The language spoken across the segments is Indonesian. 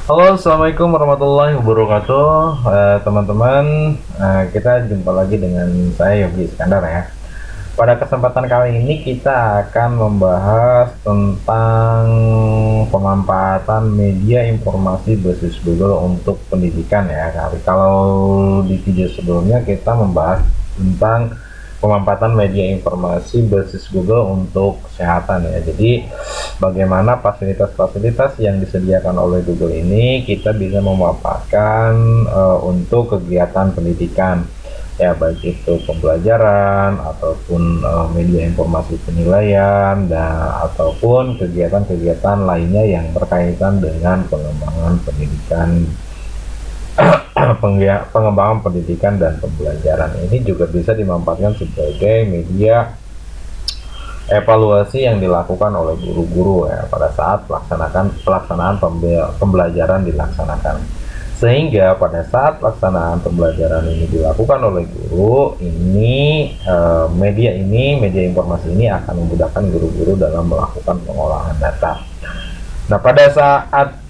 Halo, assalamualaikum warahmatullahi wabarakatuh, teman-teman. Kita jumpa lagi dengan saya Yogi Iskandar ya. Pada kesempatan kali ini kita akan membahas tentang pemanfaatan media informasi berbasis Google untuk pendidikan ya. Kalau di video sebelumnya kita membahas tentang pemanfaatan media informasi berbasis Google untuk kesehatan ya. Jadi bagaimana fasilitas-fasilitas yang disediakan oleh Google ini kita bisa memanfaatkan untuk kegiatan pendidikan ya, baik itu pembelajaran ataupun media informasi penilaian dan ataupun kegiatan-kegiatan lainnya yang berkaitan dengan pengembangan pendidikan pengembangan pendidikan dan pembelajaran. Ini juga bisa dimanfaatkan sebagai media evaluasi yang dilakukan oleh guru-guru ya pada saat pelaksanaan pembelajaran dilaksanakan, sehingga pada saat pelaksanaan pembelajaran ini dilakukan oleh guru ini, media informasi ini akan memudahkan guru-guru dalam melakukan pengolahan data. Nah, pada saat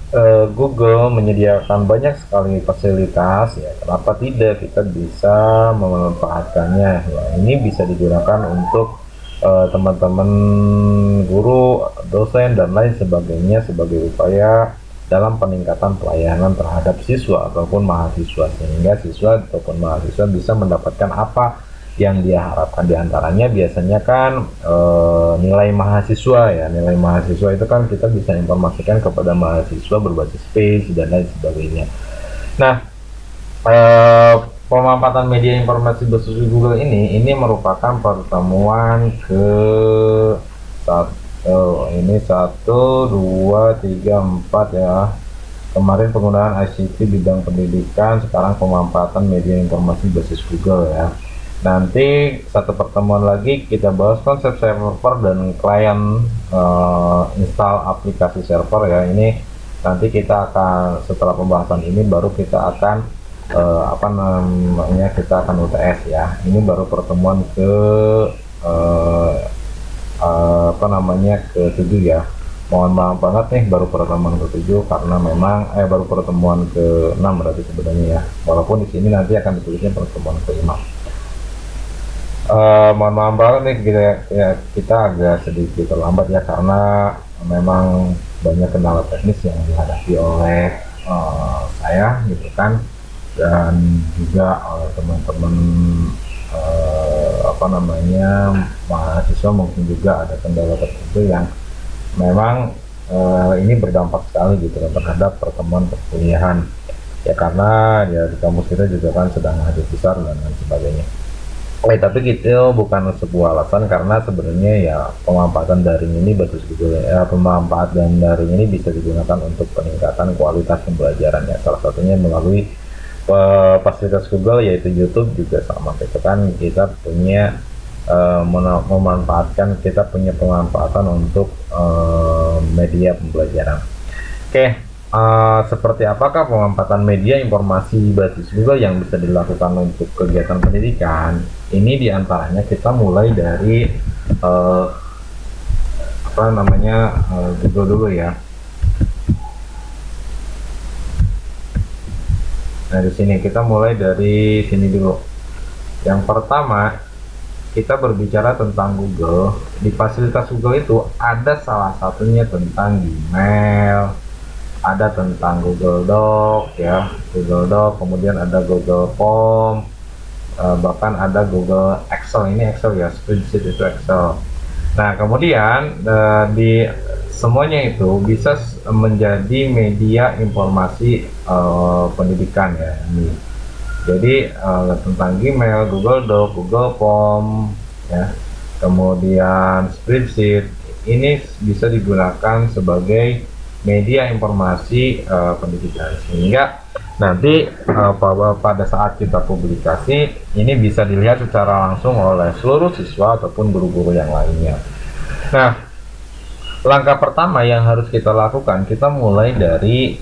Google menyediakan banyak sekali fasilitas ya, kenapa tidak kita bisa memanfaatkannya ya. Ini bisa digunakan untuk teman-teman guru, dosen dan lain sebagainya sebagai upaya dalam peningkatan pelayanan terhadap siswa ataupun mahasiswa, sehingga siswa ataupun mahasiswa bisa mendapatkan apa yang dia harapkan. Diantaranya biasanya kan nilai mahasiswa ya, nilai mahasiswa itu kan kita bisa informasikan kepada mahasiswa berbasis page dan lain sebagainya. Nah, pemanfaatan media informasi berbasis Google ini merupakan pertemuan ke satu dua tiga empat ya. Kemarin penggunaan ICT bidang pendidikan, sekarang pemanfaatan media informasi berbasis Google ya. Nanti satu pertemuan lagi kita bahas konsep server dan klien, install aplikasi server ya. Ini nanti kita akan, setelah pembahasan ini baru kita akan kita akan UTS ya. Ini baru pertemuan ke ke-7 ya. Mohon maaf banget nih, baru pertemuan ke-7 karena memang baru pertemuan ke-6 berarti sebenarnya ya. Walaupun di sini nanti akan ditulisnya pertemuan ke-5. Mohon maaf banget nih, kita agak sedikit terlambat ya karena memang banyak kendala teknis yang dihadapi oleh saya gitu kan, dan juga oleh teman-teman mahasiswa. Mungkin juga ada kendala tertentu yang memang ini berdampak sekali gitu terhadap pertemuan perkuliahan ya, karena ya di kampus kita juga kan sedang ada besar dan lain sebagainya. Tapi gitu bukan sebuah alasan, karena sebenarnya ya pemanfaatan daring ini basis Google ya, pemanfaatan daring ini bisa digunakan untuk peningkatan kualitas pembelajaran ya, salah satunya melalui fasilitas Google yaitu YouTube juga sama gitu kan. Kita punya punya pemanfaatan untuk media pembelajaran. Oke, seperti apakah pemanfaatan media informasi basis Google yang bisa dilakukan untuk kegiatan pendidikan? Ini diantaranya kita mulai dari Google dulu ya. Nah, di sini kita mulai dari sini dulu. Yang pertama, kita berbicara tentang Google. Di fasilitas Google itu ada salah satunya tentang Gmail, ada tentang Google Doc ya, Google Doc, kemudian ada Google Form, bahkan ada Google Excel. Ini Excel ya, spreadsheet itu Excel. Nah, kemudian di semuanya itu bisa menjadi media informasi pendidikan ya. Ini jadi tentang Gmail, Google Doc, Google Form ya, kemudian spreadsheet, ini bisa digunakan sebagai media informasi pendidikan, sehingga nanti pada saat kita publikasi ini bisa dilihat secara langsung oleh seluruh siswa ataupun guru-guru yang lainnya. Nah, langkah pertama yang harus kita lakukan, kita mulai dari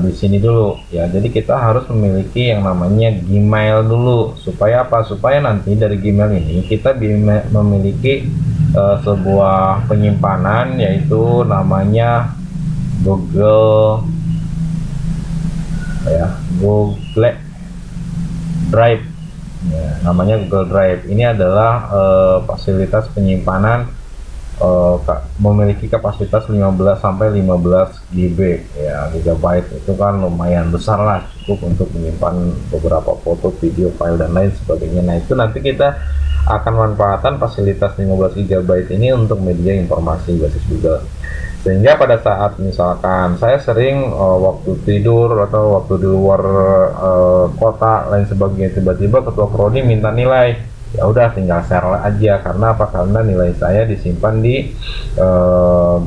di sini dulu ya. Jadi kita harus memiliki yang namanya Gmail dulu. Supaya apa? Supaya nanti dari Gmail ini kita memiliki sebuah penyimpanan, yaitu namanya Google ya, Google Drive ya, namanya Google Drive. Ini adalah fasilitas penyimpanan memiliki kapasitas 15 sampai 15 GB ya, gigabyte. Itu kan lumayan besar lah, cukup untuk menyimpan beberapa foto, video, file dan lain sebagainya. Nah, itu nanti kita akan manfaatkan fasilitas 15 GB ini untuk media informasi basis Google. Sehingga pada saat misalkan saya sering waktu tidur atau waktu di luar kota lain sebagainya, tiba-tiba ketua prodi minta nilai, ya udah tinggal share aja. Karena apa? Karena nilai saya disimpan di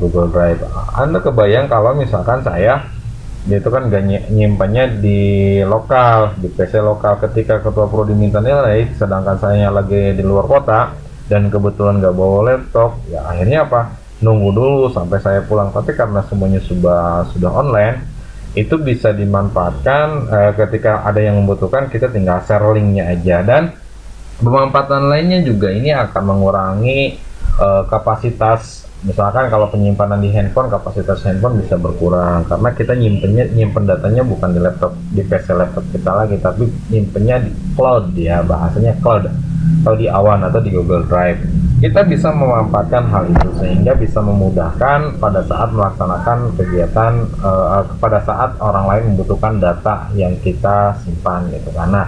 Google Drive. Anda kebayang kalau misalkan saya itu kan gak nyimpannya di lokal, di PC lokal. Ketika ketua prodi minta nilai sedangkan saya lagi di luar kota dan kebetulan nggak bawa laptop, ya akhirnya apa, nunggu dulu sampai saya pulang. Tapi karena semuanya sudah online, itu bisa dimanfaatkan. Ketika ada yang membutuhkan, kita tinggal share linknya aja. Dan pemanfaatan lainnya juga, ini akan mengurangi kapasitas. Misalkan kalau penyimpanan di handphone, kapasitas handphone bisa berkurang karena kita nyimpen datanya bukan di laptop, di PC laptop kita lagi, tapi nyimpennya di cloud ya, bahasanya cloud, atau di awan atau di Google Drive. Kita bisa memanfaatkan hal itu sehingga bisa memudahkan pada saat melaksanakan kegiatan, pada saat orang lain membutuhkan data yang kita simpan gitu kan. Nah,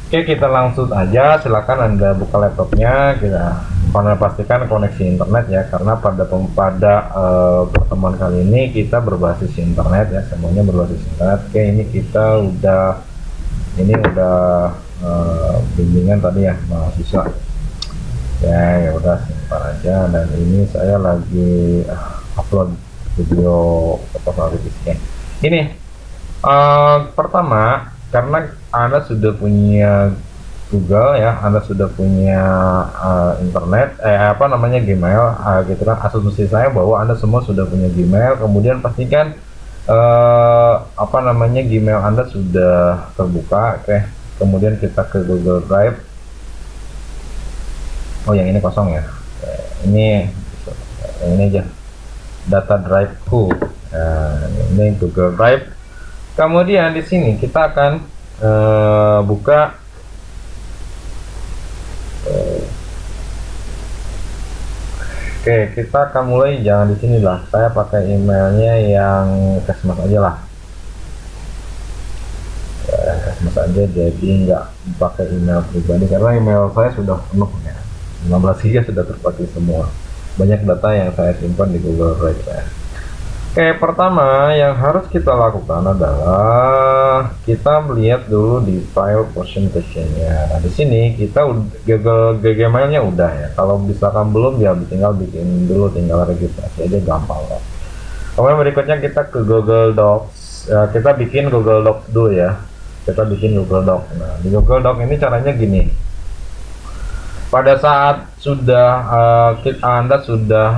oke, kita langsung aja, silakan Anda buka laptopnya, kita pastikan koneksi internet ya, karena pada pertemuan kali ini kita berbasis internet ya, semuanya berbasis internet. Oke, ini kita udah bimbingan tadi ya mahasiswa ya udah simpan aja. Dan ini saya lagi upload video foto kritisnya. Ini pertama, karena Anda sudah punya Google ya, Anda sudah punya internet, Gmail, gitu kan. Asumsi saya bahwa Anda semua sudah punya Gmail. Kemudian pastikan Gmail Anda sudah terbuka. Oke, kemudian kita ke Google Drive. Oh, yang ini kosong ya. Ini aja, data drive-ku. Ini Google Drive. Kemudian di sini kita akan buka Oke, kita akan mulai, jangan di sini lah. Saya pakai emailnya yang Kesmas aja lah. Kesmas aja, jadi nggak pakai email pribadi karena email saya sudah penuh ya. 15 GB sudah terpakai semua. Banyak data yang saya simpan di Google Drive ya. Oke, pertama yang harus kita lakukan adalah kita melihat dulu di file presentation-nya. Nah, di sini kita Gmail-nya udah ya. Kalau misalkan belum, ya tinggal bikin dulu, tinggal registrasi aja, gampang ya. Kemudian berikutnya kita ke Google Docs. Kita bikin Google Docs dulu ya. Kita bikin Google Docs. Nah, di Google Docs ini caranya gini. Pada saat Anda sudah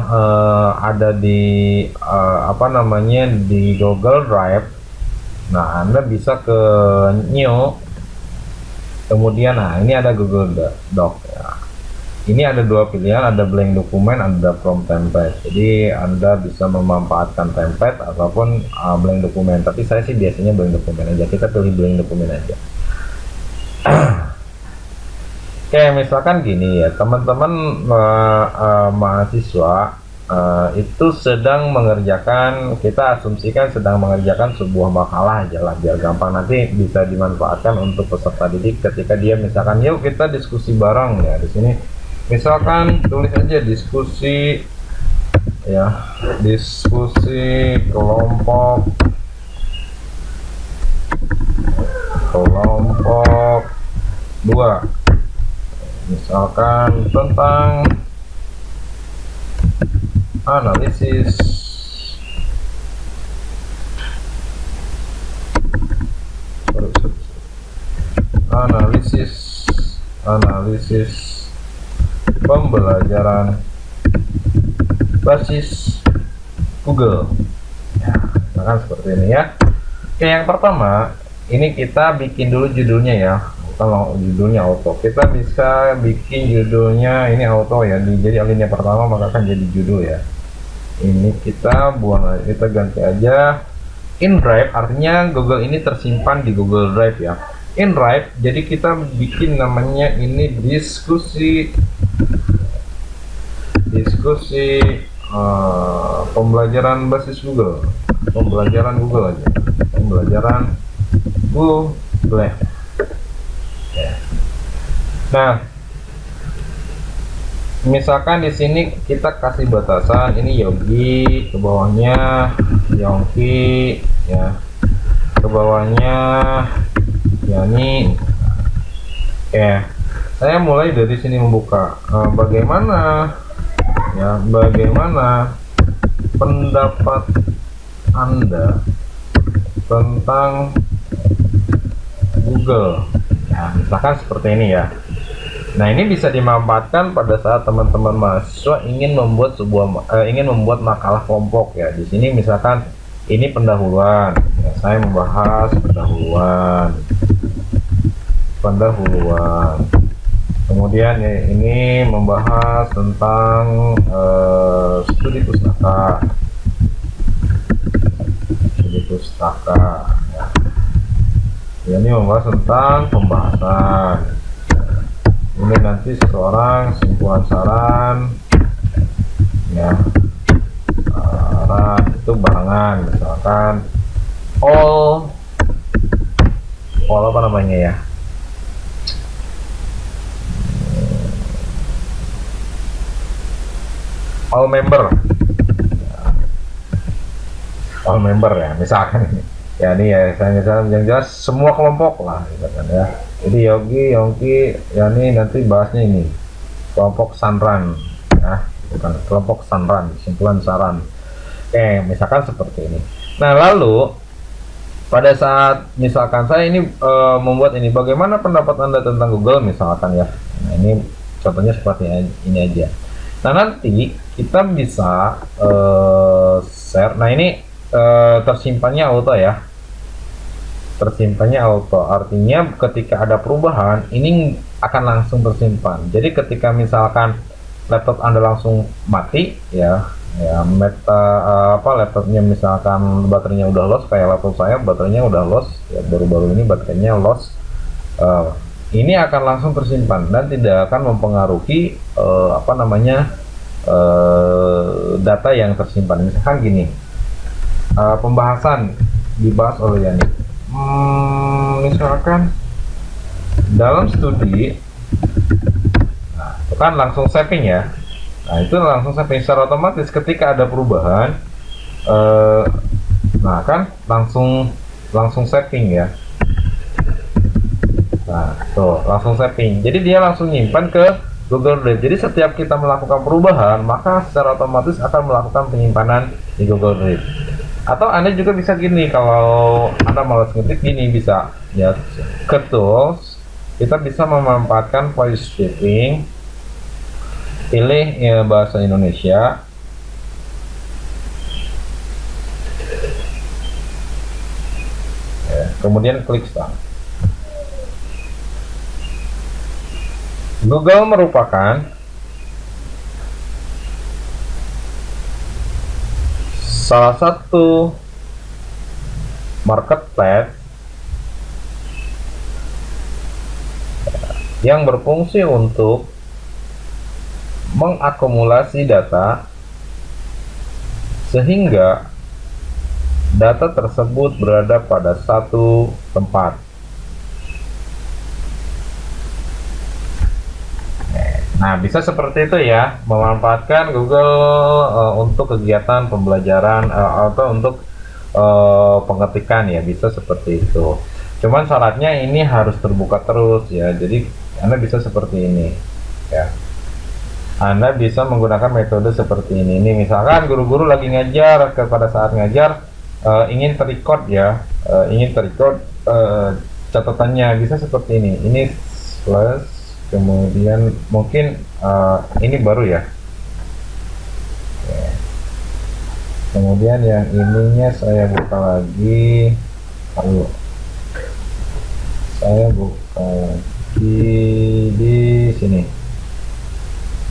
ada di di Google Drive, nah Anda bisa ke New, kemudian ini ada Google Doc ya. Ini ada dua pilihan, ada blank dokumen, ada from template. Jadi Anda bisa memanfaatkan template ataupun blank dokumen, tapi saya sih biasanya blank dokumen aja. Kita pilih blank dokumen aja. Oke, misalkan gini ya, teman-teman mahasiswa itu sedang mengerjakan, kita asumsikan sedang mengerjakan sebuah makalah aja lah, biar gampang, nanti bisa dimanfaatkan untuk peserta didik ketika dia misalkan, yuk kita diskusi bareng ya. Di sini misalkan tulis aja diskusi ya, diskusi kelompok kelompok 2, misalkan tentang analisis pembelajaran basis Google ya, misalkan seperti ini ya. Oke, yang pertama ini kita bikin dulu judulnya ya. Kalau judulnya auto, kita bisa bikin judulnya ini auto ya, jadi alinea pertama maka akan jadi judul ya. Ini kita buang, kita ganti aja InDrive artinya Google ini tersimpan di Google Drive ya. InDrive, jadi kita bikin namanya ini diskusi pembelajaran basis Google, pembelajaran Google aja, pembelajaran Google. Nah, misalkan di sini kita kasih batasan ini Yogi, ke bawahnya Yongki, ya, ke bawahnya Yani. Ya, saya mulai dari sini membuka. Bagaimana pendapat Anda tentang Google? Nah, misalkan seperti ini ya. Nah, ini bisa dimanfaatkan pada saat teman-teman mahasiswa ingin membuat makalah kelompok ya. Di sini misalkan ini pendahuluan. Ya, saya membahas pendahuluan. Kemudian ya, ini membahas tentang studi pustaka. Ya, ini membahas tentang pembahasan. Ini nanti seseorang simpulan saran, ya, saran itu barengan, misalkan all apa namanya ya, all member ya, misalkan ini ya, ini ya, saya misalkan yang jelas semua kelompok lah, misalkan ya. Jadi Yogi, Yongki, Yani nanti bahasnya ini kelompok Sanran, ya, bukan kelompok Sanran, simpulan saran. Misalkan seperti ini. Nah, lalu pada saat misalkan saya ini membuat ini, bagaimana pendapat Anda tentang Google misalkan ya. Nah, ini contohnya seperti ini aja. Nah, nanti kita bisa share. Nah, ini tersimpannya auto ya. Artinya ketika ada perubahan ini akan langsung tersimpan. Jadi ketika misalkan laptop Anda langsung mati ya laptopnya misalkan baterainya udah loss, kayak laptop saya baterainya udah loss ya, baru-baru ini baterainya loss, ini akan langsung tersimpan dan tidak akan mempengaruhi data yang tersimpan. Misalkan gini, pembahasan dibahas oleh Yani. Misalkan dalam studi, nah itu kan langsung saving ya. Nah itu langsung saving secara otomatis ketika ada perubahan, nah kan langsung saving ya. Nah tuh langsung saving. Jadi dia langsung nyimpan ke Google Drive. Jadi setiap kita melakukan perubahan, maka secara otomatis akan melakukan penyimpanan di Google Drive. Atau Anda juga bisa gini, kalau Anda malas ngetik gini bisa ya, ke tools kita bisa memanfaatkan voice typing, pilih ya, bahasa Indonesia, ya, kemudian klik start. Google merupakan salah satu marketplace yang berfungsi untuk mengakumulasi data sehingga data tersebut berada pada satu tempat. Nah, bisa seperti itu ya, memanfaatkan Google untuk kegiatan pembelajaran atau untuk pengetikan ya, bisa seperti itu. Cuman syaratnya ini harus terbuka terus ya, jadi Anda bisa seperti ini ya. Anda bisa menggunakan metode seperti ini. Ini misalkan guru-guru lagi ngajar, pada saat ngajar ingin terrecord ya, catatannya bisa seperti ini. Ini plus, kemudian mungkin ini baru ya. Kemudian yang ininya saya buka lagi. Lalu saya buka lagi di sini.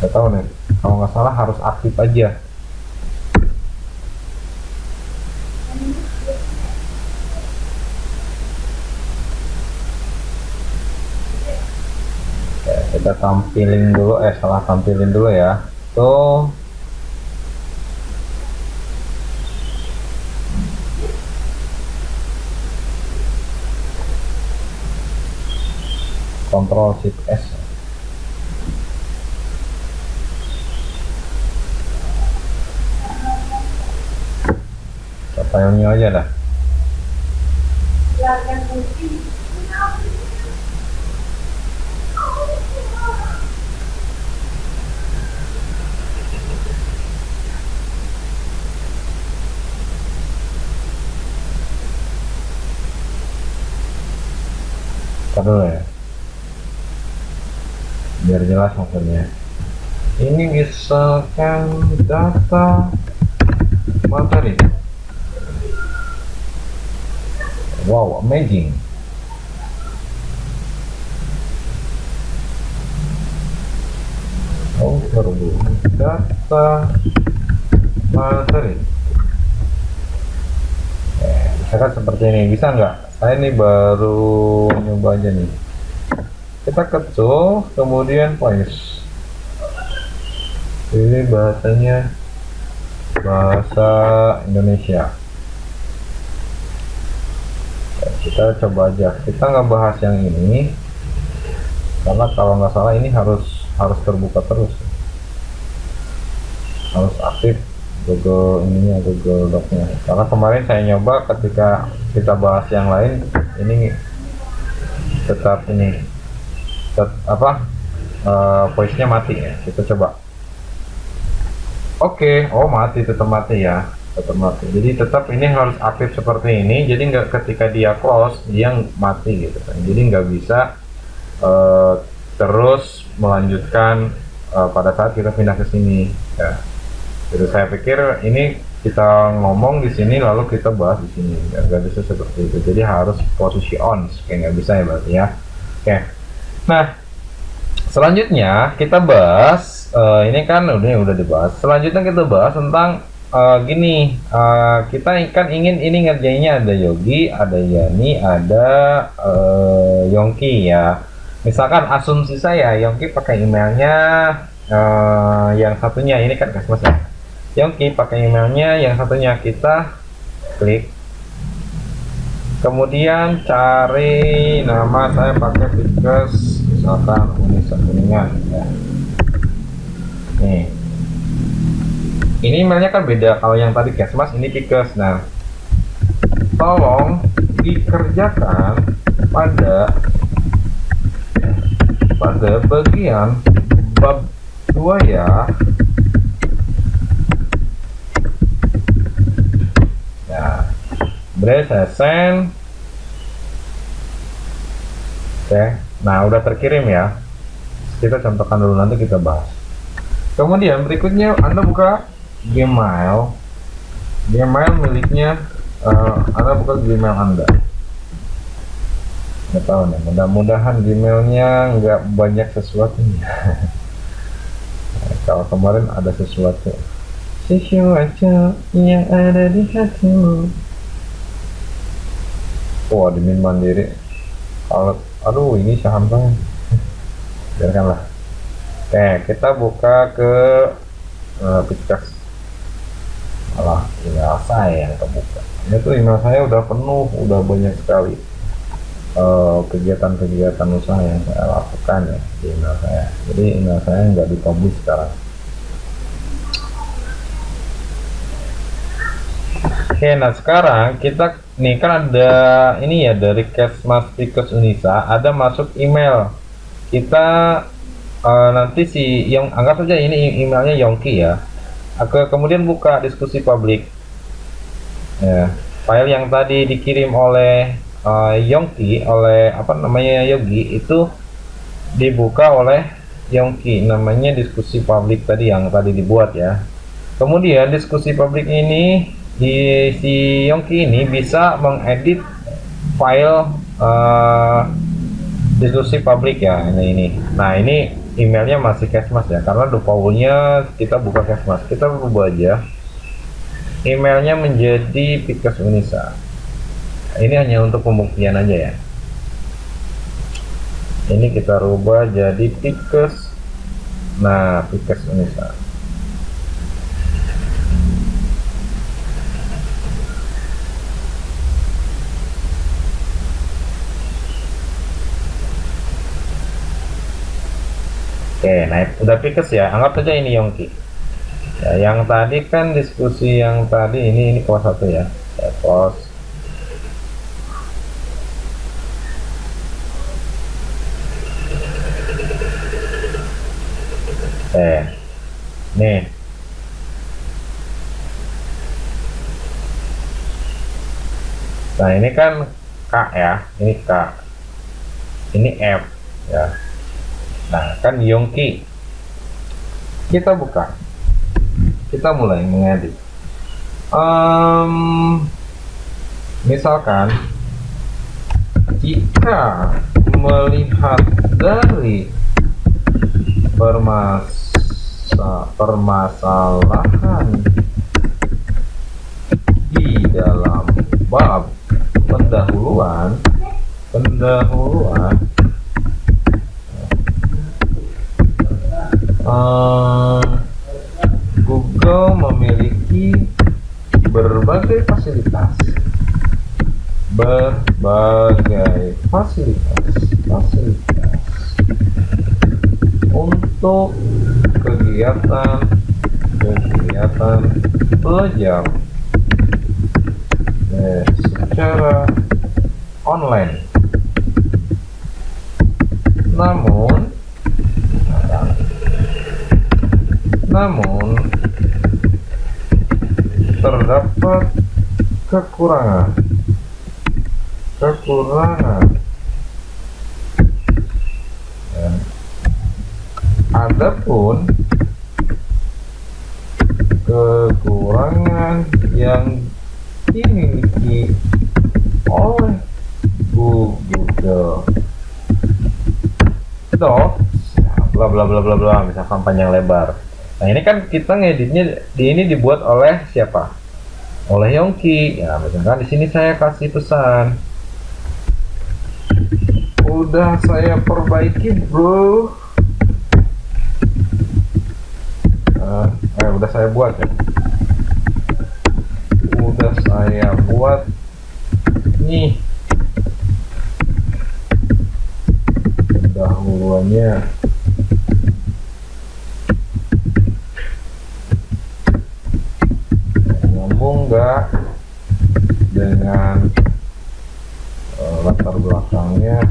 Nggak tahu nih, kalau nggak salah harus aktif aja. Kita tampilin dulu, salah tampilin dulu ya. Tuh, Ctrl Shift S. Filenya aja dah. Ntar dulu ya, biar jelas maksudnya. Ini misalkan data materi. Wow, amazing. Oh, data materi. Misalkan seperti ini, bisa nggak? Saya ini baru nyoba aja nih. Kita ketuk, kemudian place. Ini bahasanya bahasa Indonesia. Kita coba aja, kita ngebahas yang ini karena kalau nggak salah ini harus terbuka terus, harus aktif Google ininya, Google Doc-nya. Karena kemarin saya nyoba ketika kita bahas yang lain, ini tetap ini voice-nya mati ya. Kita coba. Oke, oh mati, tetap mati ya, tetap mati. Jadi tetap ini harus aktif seperti ini. Jadi nggak ketika dia close dia mati gitu kan. Jadi nggak bisa terus melanjutkan pada saat kita pindah ke sini. Ya. Jadi saya pikir ini kita ngomong di sini lalu kita bahas di sini, nggak bisa seperti itu. Jadi harus posisi on, kayak nggak bisa ya berarti ya. Oke. Nah, selanjutnya kita bahas ini kan udah dibahas. Selanjutnya kita bahas tentang gini, kita kan ingin ini ngerjainnya ada Yogi, ada Yani, ada Yongki ya. Misalkan asumsi saya Yongki pakai emailnya yang satunya ini kan Kesmas ya. Yongki pakai emailnya yang satunya, kita klik. Kemudian cari nama, saya pakai Pickers misalkan Unisa Kuningan ya. Nih, ini emailnya kan beda, kalau yang tadi Kesmas ini Pickers. Nah, tolong dikerjakan pada bagian bab 2 ya. Ya, berarti saya send. Oke, nah udah terkirim ya. Kita contohkan dulu, nanti kita bahas. Kemudian berikutnya Anda buka Gmail miliknya, Anda buka Gmail Anda. Nggak tahu nih, mudah-mudahan Gmailnya nggak banyak sesuatunya. Kalau kemarin ada sesuatu yang ada di hatimu. Oh, admin mandiri. Kalau aduh ini saham banget. Biarkanlah. Oke, kita buka ke Pickers. Malah email saya yang kebuka. Ini tuh email saya udah penuh, udah banyak sekali kegiatan-kegiatan usaha yang saya lakukan ya di email saya. Jadi email saya nggak dipublish sekarang. Oke, nah sekarang kita nih kan ada ini ya dari Kesmas Pickers Unisa, ada masuk email kita. Nanti si yang anggap saja ini emailnya Yongki ya. Kemudian buka diskusi publik ya, file yang tadi dikirim oleh Yongki, oleh apa namanya Yogi, itu dibuka oleh Yongki, namanya diskusi publik tadi yang tadi dibuat ya. Kemudian diskusi publik ini si Yongki ini bisa mengedit file diskusi publik ya, ini. Nah, ini emailnya masih Kesmas ya, karena defaultnya kita buka Kesmas. Kita ubah aja emailnya menjadi Pickers Unisa. Ini hanya untuk pembuktian aja ya. Ini kita rubah jadi Pikes. Nah, Pikes Unesa. Oke, nah udah Pikes ya. Anggap saja ini Yongki. Ya, yang tadi kan diskusi yang tadi ini kelas 1 ya. Saya close. Nih. Nah, ini kan K ya. Ini K. Ini F ya. Nah, kan Yongki. Kita buka. Kita mulai mengedit. Misalkan jika melihat dari permasalahan di dalam bab pendahuluan Google memiliki berbagai fasilitas untuk kegiatan belajar secara online. Namun terdapat kekurangan. Adapun kekurangan yang dimiliki oleh Google Docs, bla bla bla bla bla, misalkan panjang lebar. Nah, ini kan kita ngeditnya ini dibuat oleh siapa? Oleh Yongki. Ya, misalkan di sini saya kasih pesan. Udah saya perbaiki, bro. Udah saya buat ya. Udah saya buat nih pendahuluannya. Nyambung nggak dengan latar belakangnya?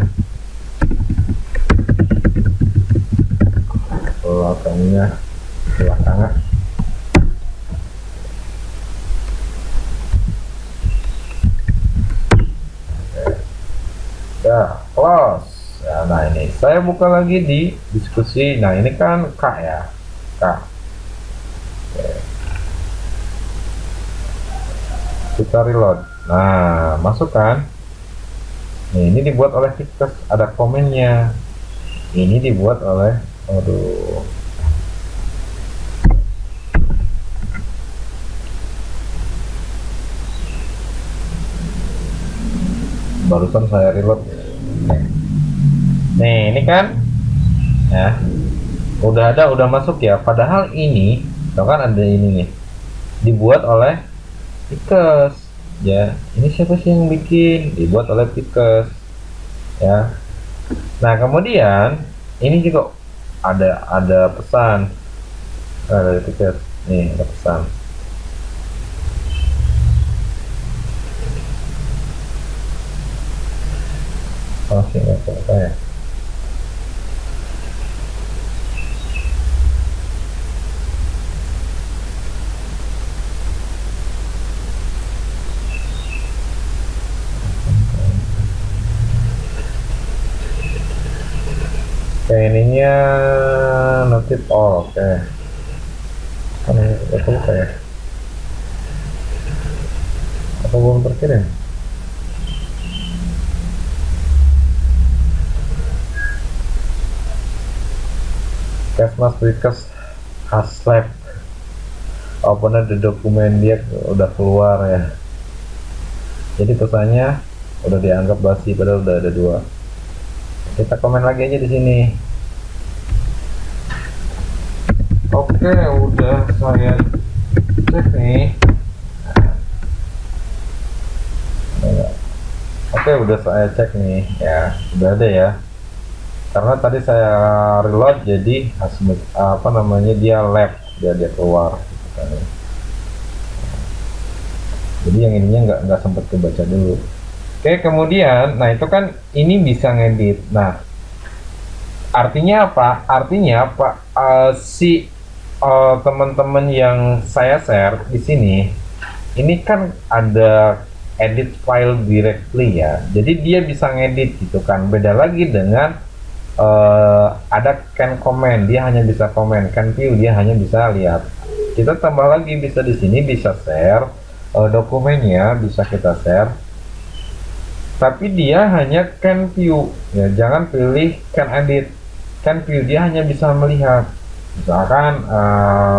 Belakangan. Ya, close ya. Nah, ini saya buka lagi di diskusi. Nah, ini kan K ya, K. Oke. Kita reload. Nah, masukkan. Ini dibuat oleh Pikes, ada komennya. Ini dibuat oleh barusan saya reload. Nih, ini kan ya udah masuk ya, padahal ini kan ada ini nih dibuat oleh Pikes ya. Ini siapa sih yang bikin? Dibuat oleh Pikes ya. Nah, kemudian ini juga ada pesan dari Pikes. Nih, ada pesan. Nggak ya. Ininya notif all. Oke. Apa buka ya? Apa belum terkirim? Kesmas Pikes has left. Open the dokumen, dia udah keluar ya. Jadi pesannya udah dianggap basi, padahal udah ada 2. Kita komen lagi aja di sini. Oke, udah saya cek nih. Oke, udah saya cek nih ya, udah ada ya. Karena tadi saya reload jadi apa namanya, dia lab, dia keluar gitu kan ya. Jadi yang ininya nggak sempat kebaca dulu. Oke, kemudian, nah itu kan ini bisa ngedit. Nah, artinya apa? Artinya apa? Si teman-teman yang saya share di sini, ini kan ada edit file directly ya. Jadi dia bisa ngedit gitu kan. Beda lagi dengan ada can comment, dia hanya bisa komen. Can view, dia hanya bisa lihat. Kita tambah lagi bisa di sini bisa share dokumennya, bisa kita share. Tapi dia hanya can view ya, jangan pilih can edit. Can view, dia hanya bisa melihat. Misalkan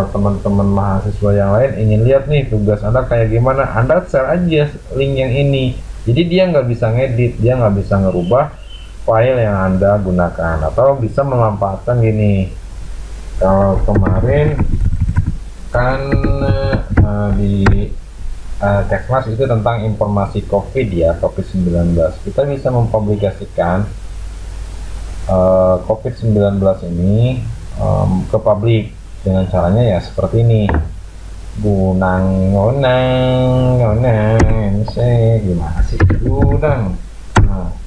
teman-teman mahasiswa yang lain ingin lihat nih tugas Anda kayak gimana, Anda share aja link yang ini. Jadi dia nggak bisa ngedit, dia nggak bisa ngerubah file yang Anda gunakan, atau bisa memanfaatkan gini. Kalau kemarin kan di Tekmas itu tentang informasi COVID ya, COVID-19. Kita bisa mempublikasikan COVID-19 ini ke publik dengan caranya ya seperti ini. Gunang ngonang ngonang gimana sih gunang. Nah,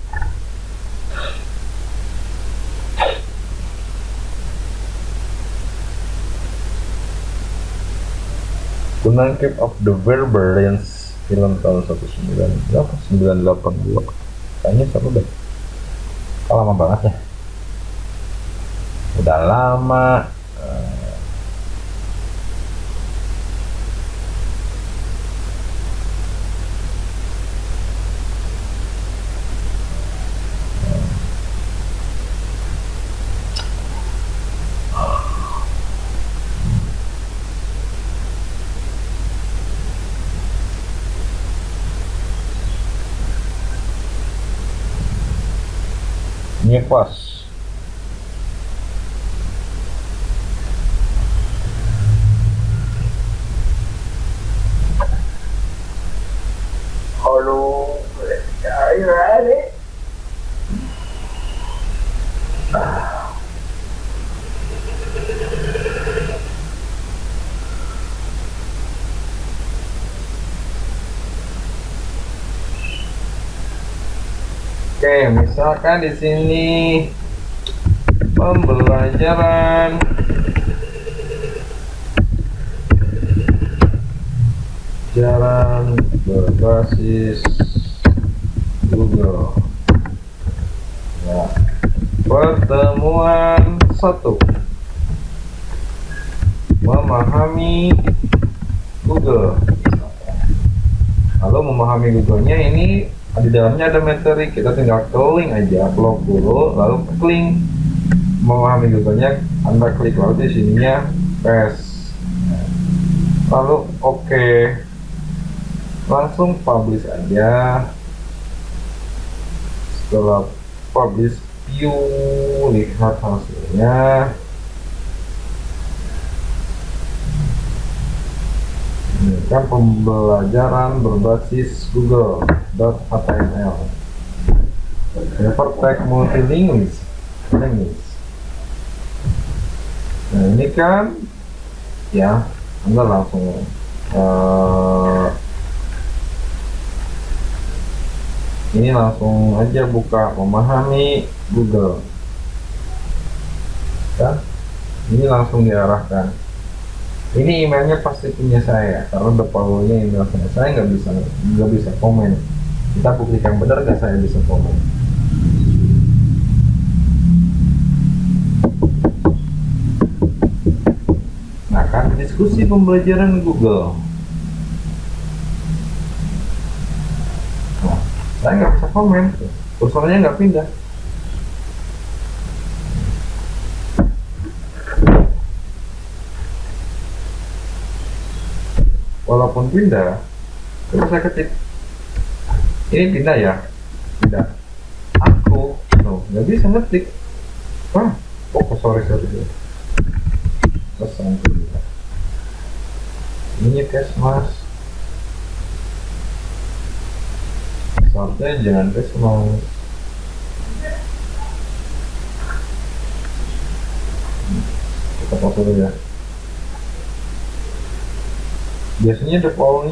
Gunang Keep of the Barbarians, film tahun 1992. Kayaknya seru deh. Lama banget ya. Udah lama. Ini pas. Halo, are you ready? Oke, misalkan di sini pembelajaran jalan berbasis Google. Ya. Pertemuan 1, memahami Google. Lalu memahami Google-nya ini di dalamnya ada materi, kita tinggal klik aja, blok dulu, lalu klik memahami Google-nya, Anda klik lalu di sininya paste, lalu oke, langsung publish aja. Setelah publish, view, lihat hasilnya. Ini kan pembelajaran berbasis Google.html. Paper tag multilingual. Nah ini kan ya, Anda langsung ini langsung aja buka memahami Google kan, ini langsung diarahkan. Ini emailnya pasti punya saya karena defaultnya email saya nggak bisa komen. Kita buktikan benar nggak saya bisa komen. Nah kan diskusi pembelajaran Google. Nah, saya nggak bisa komen, kursornya nggak pindah. Walaupun pindah, terus saya ketik ini pindah ya, pindah. Aku tuh nggak bisa ngetik. Sorry pesan kita ini Kesmas, saatnya jangan Kesmas. Kita foto dulu ya. Biasanya default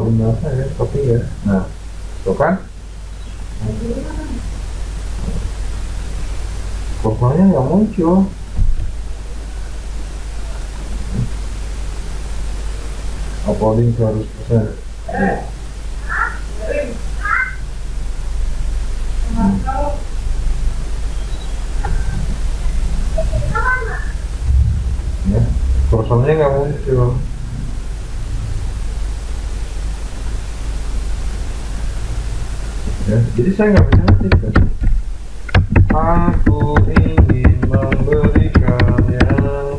email saya copy ya. Nah tuh kan kursornya nggak muncul. Uploading 100%. Ya, kursornya nggak muncul. Ya, jadi saya nggak bisa ngetik kan. Aku ingin memberikan yang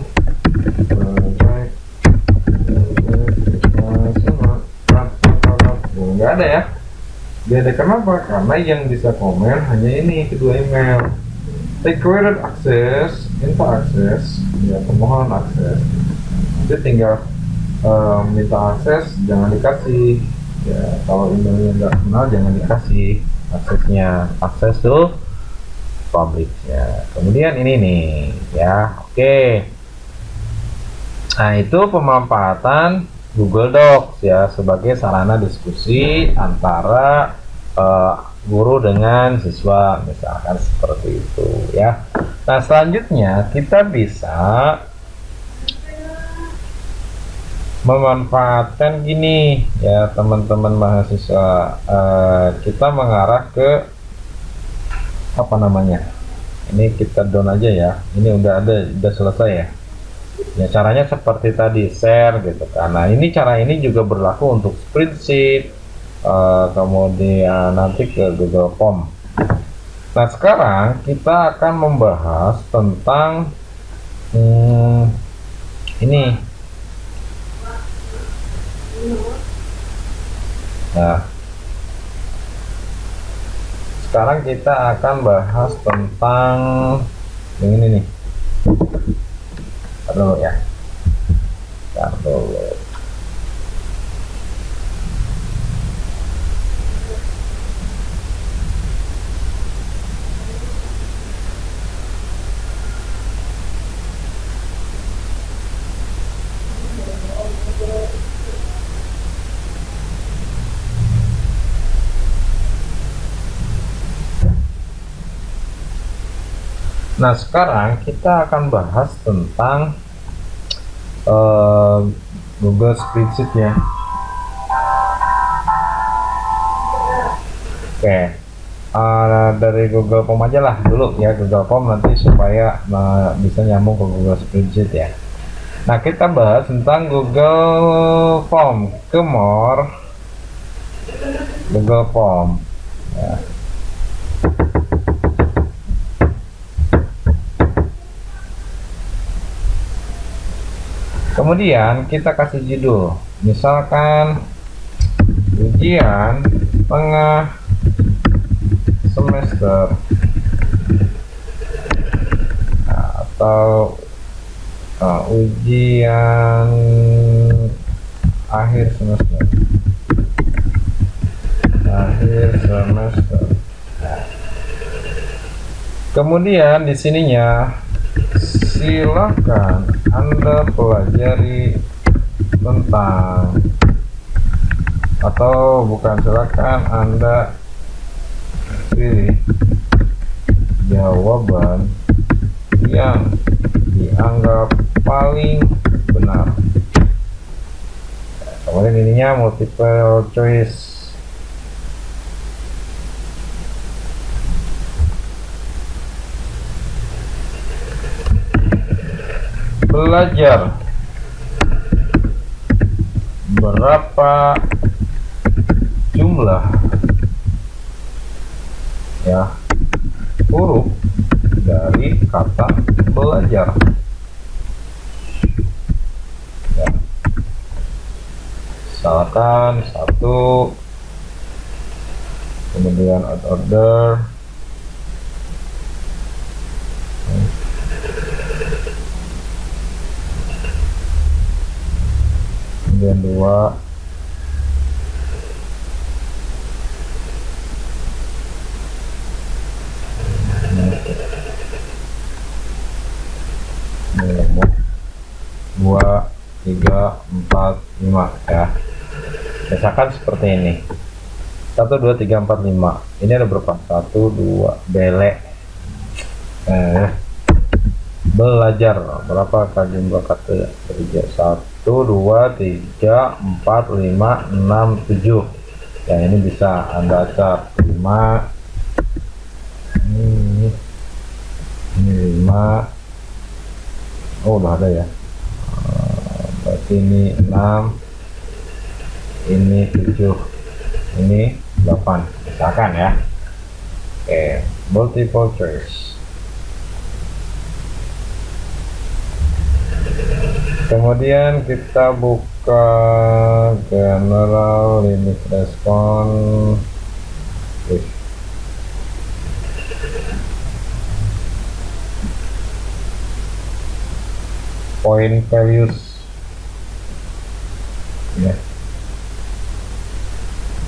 terbaik. Nggak ada ya. Nggak ada, kenapa? Karena yang bisa komen hanya ini kedua email. Required access, minta akses, ya pemohon akses. Jadi tinggal minta akses, jangan dikasih. Ya kalau emailnya nggak kenal jangan dikasih aksesnya, akses to public ya. Kemudian ini nih ya, oke. Nah itu pemanfaatan Google Docs ya sebagai sarana diskusi antara guru dengan siswa, misalkan seperti itu ya. Nah selanjutnya kita bisa memanfaatkan gini ya teman-teman mahasiswa, kita mengarah ke apa namanya, ini kita down aja ya, ini udah selesai ya. Ya caranya seperti tadi, share gitu kan. Nah ini cara ini juga berlaku untuk spreadsheet, kemudian nanti ke Google Form. Nah sekarang kita akan membahas tentang ini. Nah sekarang kita akan bahas tentang yang ini nih. Dulu ya, dulu. Nah sekarang kita akan bahas tentang Google Spreadsheet ya. Oke, dari Google Form aja lah dulu ya, Google Form nanti supaya bisa nyambung ke Google Spreadsheet ya. Nah kita bahas tentang Google Form, ke more Google Form ya. Kemudian kita kasih judul, misalkan ujian tengah semester, atau ujian akhir semester. Kemudian di sininya silakan Anda pelajari tentang, atau bukan silakan, Anda pilih jawaban yang dianggap paling benar. Kemudian ininya multiple choice. Belajar berapa jumlah ya huruf dari kata belajar ya. Misalkan 1, kemudian out order kemudian 2, ini 2, 3, 4, 5 ya. Misalkan seperti ini. 1, 2, 3, 4, 5. Ini ada berapa? 1, 2, belek. Belajar. Berapa jumlah kata kerja? 1, 2, 3, 4, 5, 6, 7. Ya, ini bisa Anda cat 5. Ini 5. Oh, udah ada ya. Berarti ini 6. Ini 7. Ini 8. Misalkan ya. Oke, multiple choice. Kemudian kita buka general limit response. Point values ya.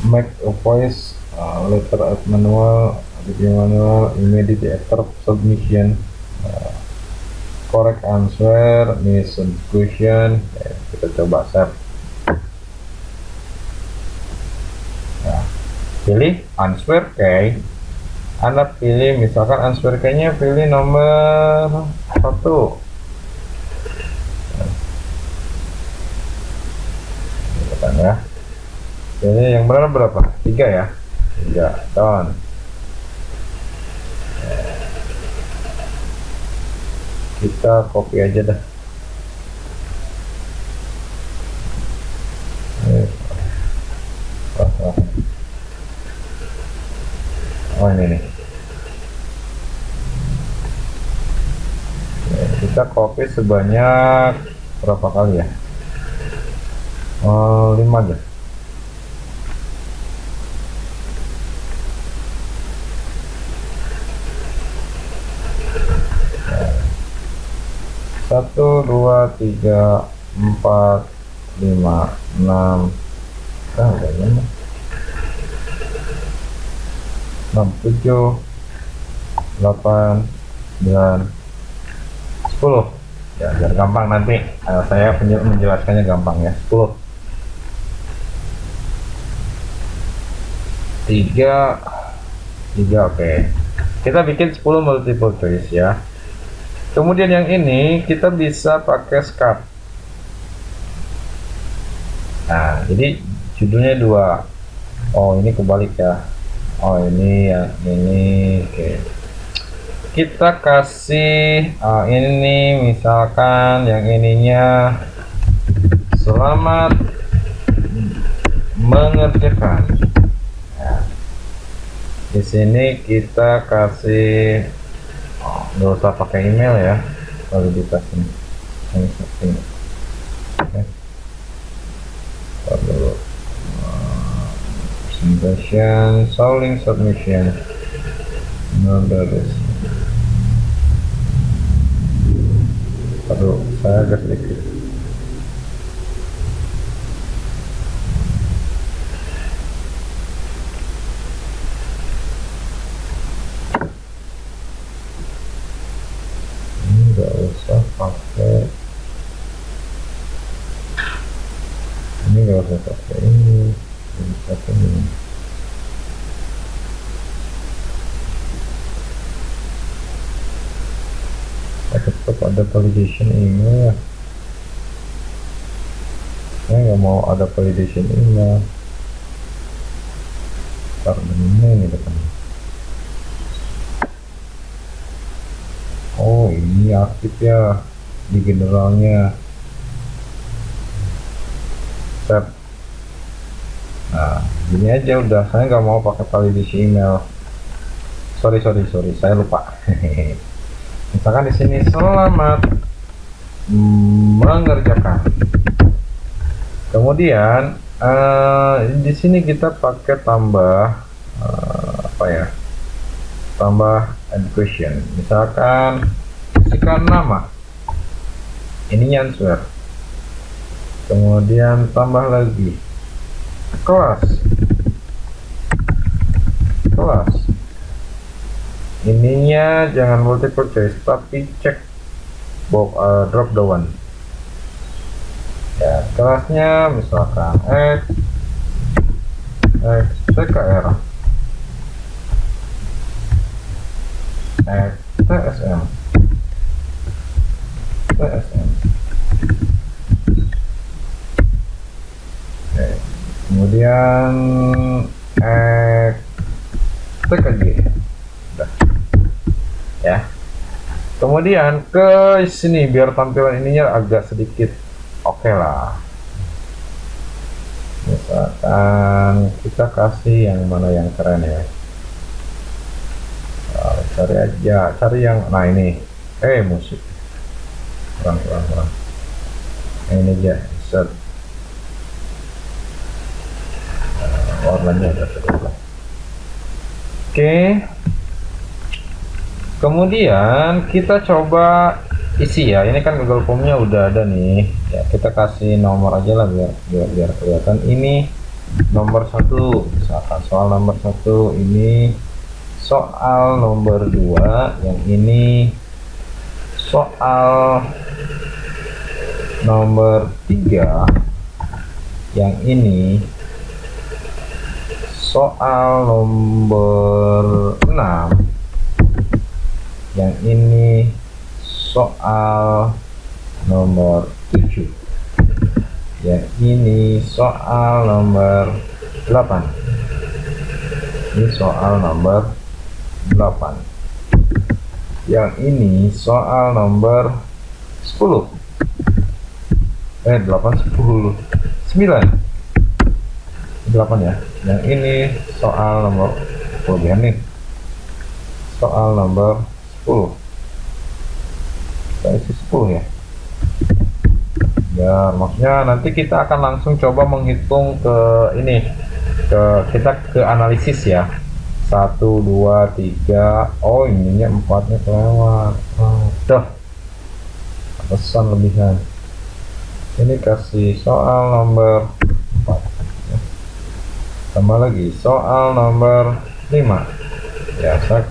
Make a voice letter as manual, immediate after submission. Correct answer, miss question. Kita coba save. Nah, pilih answer key. Anda pilih misalkan answer key-nya pilih nomor 1. Ya. Jadi yang benar berapa? 3 ya. 3. Done. Kita copy aja dah. Oh, ini nih. Kita copy sebanyak berapa kali ya? 5 aja. Satu, 2, 3, 4, 5, 6. Kayaknya 6, 7, 8, 9, 10. Ya, biar gampang nanti. Saya menjelaskannya gampang ya. 10. 3, oke. Kita bikin 10 multiple choice ya. Kemudian yang ini kita bisa pakai skat. Nah, jadi judulnya 2. Oh, ini kebalik ya. Oh, ini ya, ini. Oke. Kita kasih ini misalkan yang ininya selamat mengerjakan. Nah, di sini kita kasih nggak usah pakai email ya, validitas ini. Oke. Dulu presentation, solving submission, notaris. Aduh, saya agak sedikit. Nggak usah pakai ini, nggak usah pakai ini, pakai ini. Tetap ada validation email. Saya nggak mau ada validation email karena ini depan. Oh, ini aktif ya di generalnya. Set. Nah, ini aja udah. Saya nggak mau pakai validation email. Sorry, saya lupa. Misalkan di sini selamat mengerjakan. Kemudian di sini kita pakai tambah apa ya? Tambah education. Misalkan isikan nama. Ini answer. kemudian tambah lagi kelas, ininya jangan multiple choice tapi cek box drop down ya. Kelasnya misalkan TKR, TSM. Oke. Kemudian TKG. Udah. Ya. Kemudian ke sini biar tampilan ininya agak sedikit oke lah. Misalkan kita kasih yang mana yang keren ya. Nah, cari aja, cari yang ini. Musik. Kurang. Ini aja, set. Warnanya ada sedikit. Oke. Kemudian kita coba isi ya. Ini kan Google Form-nya udah ada nih. Ya, kita kasih nomor aja lah biar kelihatan. Ini nomor 1, misalkan soal nomor 1, ini soal nomor 2, yang ini soal nomor 3, yang ini soal nomor 6, yang ini soal nomor 7, yang ini soal nomor 8, ini soal nomor 8, yang ini soal nomor 10, 8, 10, 9, 8 ya. Yang ini soal nomor nih, soal nomor 10. Kita isi 10 ya. Ya, maksudnya nanti kita akan langsung coba menghitung ke ini, kita ke analisis ya. 1, 2, 3. Oh, ininya 4-nya kelewat. Udah. Pesan lebihan. Ini kasih soal nomor 4. Tambah lagi soal nomor 5 ya. Saya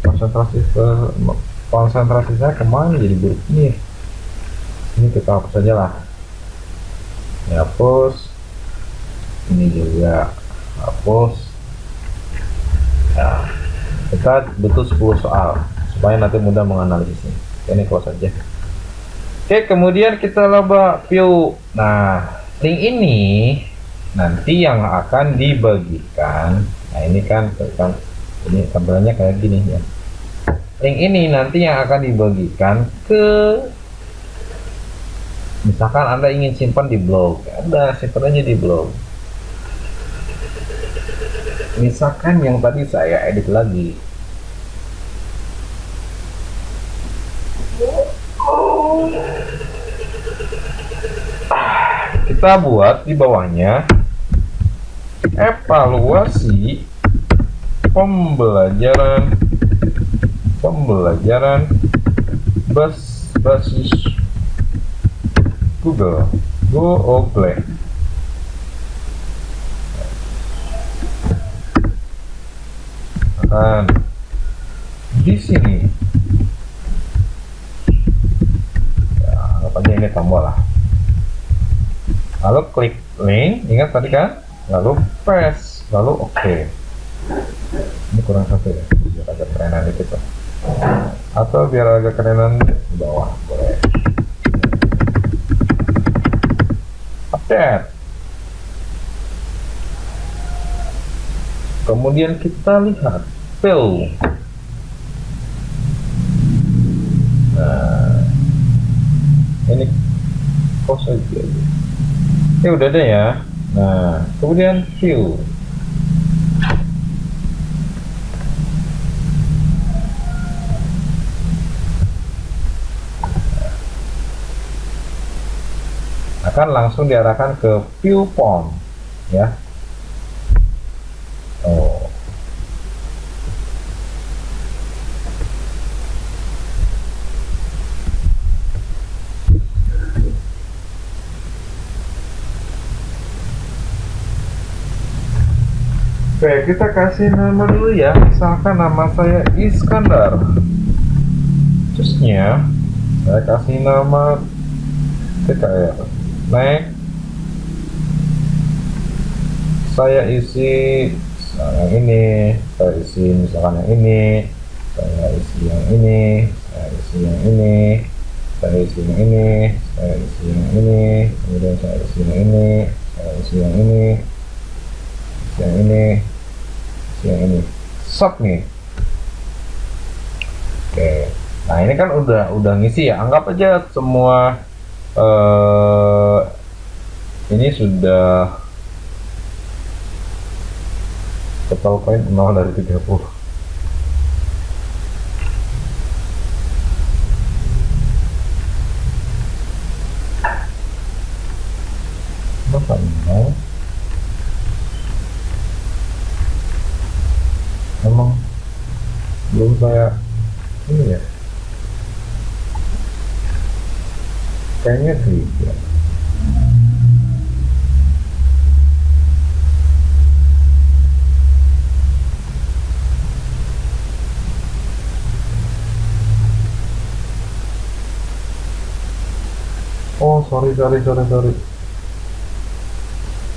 konsentrasi saya kemana jadi begini. Ini kita hapus aja lah ya, hapus. Ini juga hapus ya. Kita butuh 10 soal supaya nanti mudah menganalisisnya. Ini close saja. Oke, kemudian kita coba view. Nah, link ini nanti yang akan dibagikan. Nah, ini kan ini tampilannya kayak gini ya. Link ini nanti yang akan dibagikan ke, misalkan Anda ingin simpan di blog, Anda simpan aja di blog. Misalkan yang tadi saya edit lagi. Kita buat di bawahnya evaluasi pembelajaran basis Google Play. Dan di sini ya, anggap aja ini tombol lah. Lalu klik link, ingat tadi kan, lalu press, lalu oke. Ini kurang satu ya, biar agak kerenan dikit lah. Atau biar agak kerenan di bawah, boleh. Update. Kemudian kita lihat fill. Nah, ini pause aja. Udah ada ya. Nah, kemudian view. Akan langsung diarahkan ke view form ya. Oke, kita kasih nama dulu ya. Misalkan nama saya Iskandar. Terusnya saya kasih nama TKR. Next, saya isi yang ini, saya isi misalkan yang ini, saya isi yang ini, saya isi yang ini, saya isi yang ini, saya isi yang ini, kemudian saya isi yang ini, saya isi yang ini, yang ini, yang ini, submit. Oke, nah ini kan udah ngisi ya. Anggap aja semua ini sudah total koin 0 dari 30. Kenapa 0? Emang belum saya ini ya, kayaknya tidak. Oh sorry,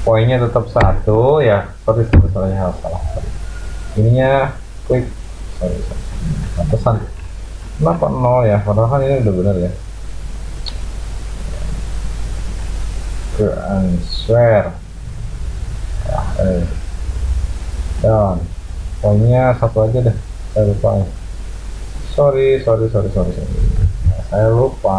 poinnya tetap 1 ya. Sorry salah. Ininya klik, sorry. Pantesan kenapa 0 ya, padahal kan ini udah benar ya. Ke answer ya, dan poinnya 1 aja deh, saya lupa ya. Sorry. Nah, saya lupa.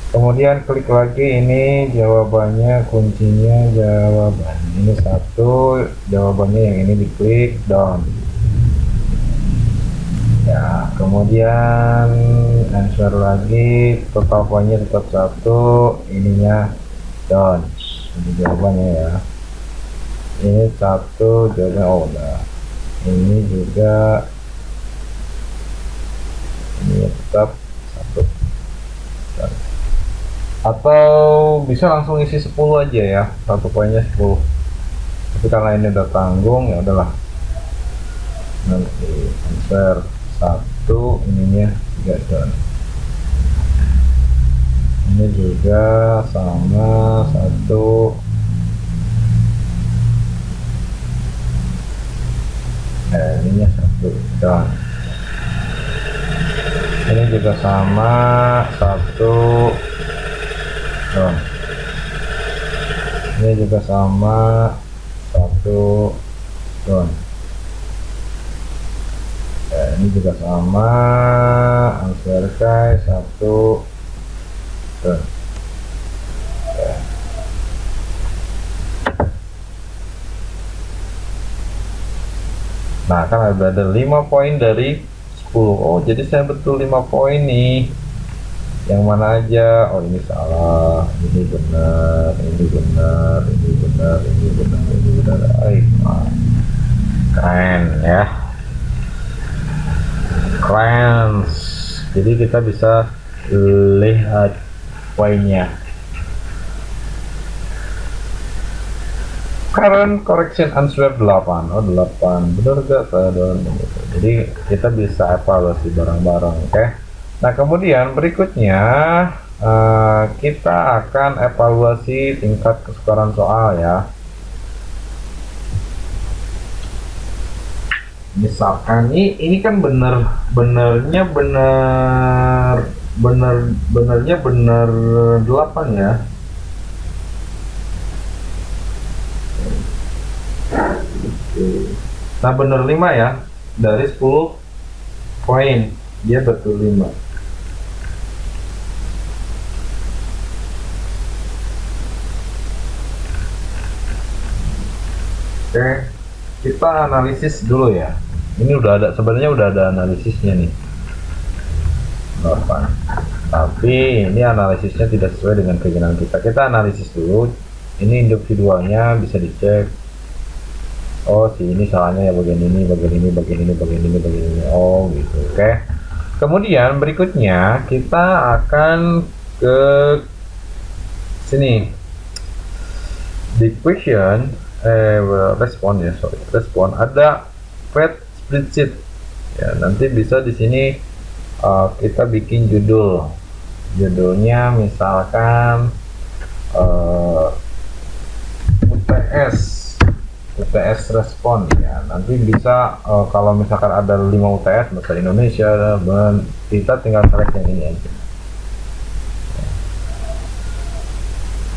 Kemudian klik lagi, ini jawabannya, kuncinya jawaban ini 1, jawabannya yang ini diklik down ya. Kemudian answer lagi, total poinnya tetap 1, ininya down, ini jawabannya ya. Ini 1 jawabannya, oh udah. Ini juga, ini tetap 1. Atau bisa langsung isi 10 aja ya, 1 poinnya 10. Tapi karena ini udah tanggung ya udahlah, nanti answer 1, ininya 3 down. Ini juga sama 1, ininya 1 down. Ini juga sama 1 down. Ini juga sama 1 down. Ini juga sama, answer guys 1 down. Nah kan ada 5 poin dari 10. Oh jadi saya betul 5 poin nih. Yang mana aja? Oh ini salah, ini benar, ini benar, ini benar, ini benar, ini benar. Keren ya, keren. Jadi kita bisa lihat poinnya. Current correction answer 8. Oh 8, benar gak saya doang? Jadi kita bisa evaluasi bareng-bareng, oke? Nah kemudian berikutnya kita akan evaluasi tingkat kesukaran soal ya. Misalkan ini kan benernya bener 8 ya. Nah bener 5 ya, dari 10 poin dia betul 5. Oke, kita analisis dulu ya. Ini udah ada, sebenarnya udah ada analisisnya nih. Apa? Tapi ini analisisnya tidak sesuai dengan keinginan kita. Kita analisis dulu. Ini individualnya bisa dicek. Oh, si ini salahnya ya bagian ini. Oh, gitu. Oke. Kemudian berikutnya kita akan ke sini. Di question respon ya, sorry, respon ada create spreadsheet ya. Nanti bisa di sini kita bikin judulnya misalkan UTS respon ya. Nanti bisa kalau misalkan ada 5 UTS bahasa Indonesia, kita tinggal select yang ini aja.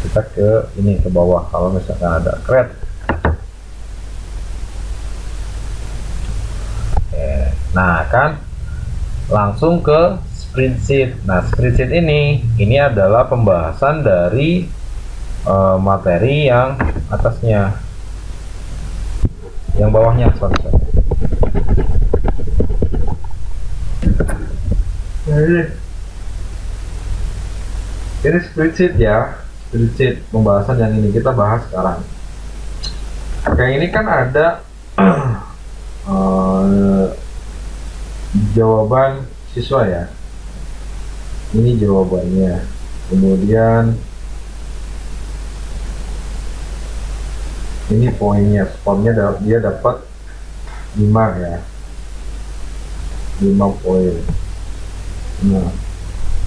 Kita ke bawah kalau misalkan ada create. Nah kan langsung ke spreadsheet. Nah spreadsheet ini adalah pembahasan dari materi yang atasnya, yang bawahnya, sorry. Ini spreadsheet ya, spreadsheet pembahasan yang ini kita bahas sekarang. Oke, ini kan ada jawaban siswa ya. Ini jawabannya. Kemudian ini poinnya, skornya dia dapat 5 ya. 5 poin. Nah,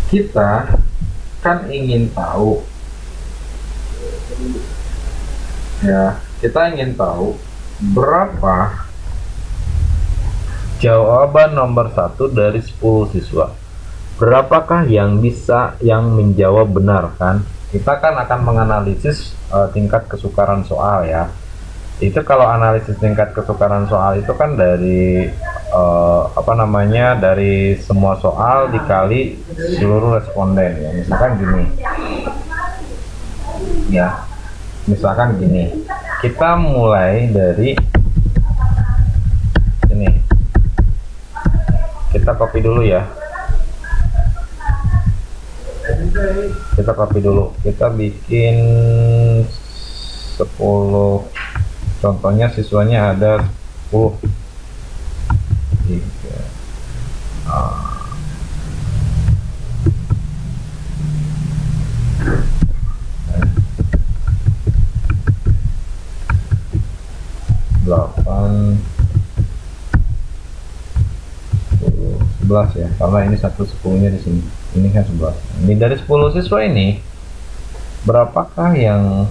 kita kan ingin tahu ya, kita ingin tahu berapa jawaban nomor 1 dari 10 siswa. Berapakah yang menjawab benar kan? Kita kan akan menganalisis tingkat kesukaran soal ya. Itu kalau analisis tingkat kesukaran soal itu kan dari dari semua soal dikali seluruh responden ya. Misalkan gini. Kita mulai dari ini. Kita copy dulu ya. Kita bikin 10. Contohnya siswanya ada 10. 8, 11 ya, karena ini 10-nya di sini. Ini kan 11. Ini dari 10 siswa ini, berapakah yang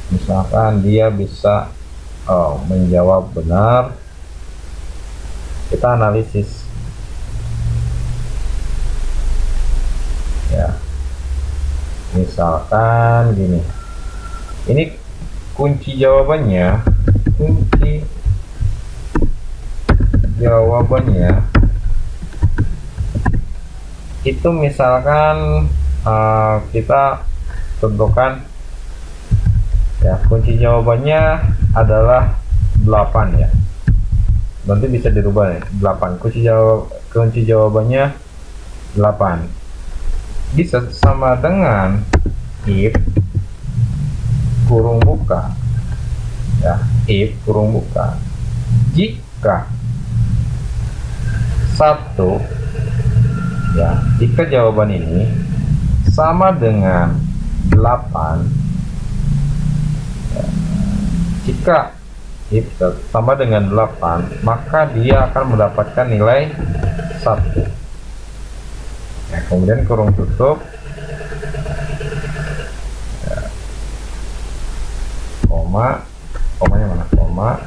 misalkan dia bisa menjawab benar? Kita analisis ya. Misalkan gini. Ini kunci jawabannya itu misalkan kita tentukan ya, kunci jawabannya adalah 8 ya. Nanti bisa dirubah ya, 8. Kunci jawabannya 8. Bisa sama dengan if kurung buka ya, if kurung buka, jika 1 ya, jika jawaban ini sama dengan 8 ya, jika if sama dengan 8, maka dia akan mendapatkan nilai 1 ya. Kemudian kurung tutup ya, komanya mana, koma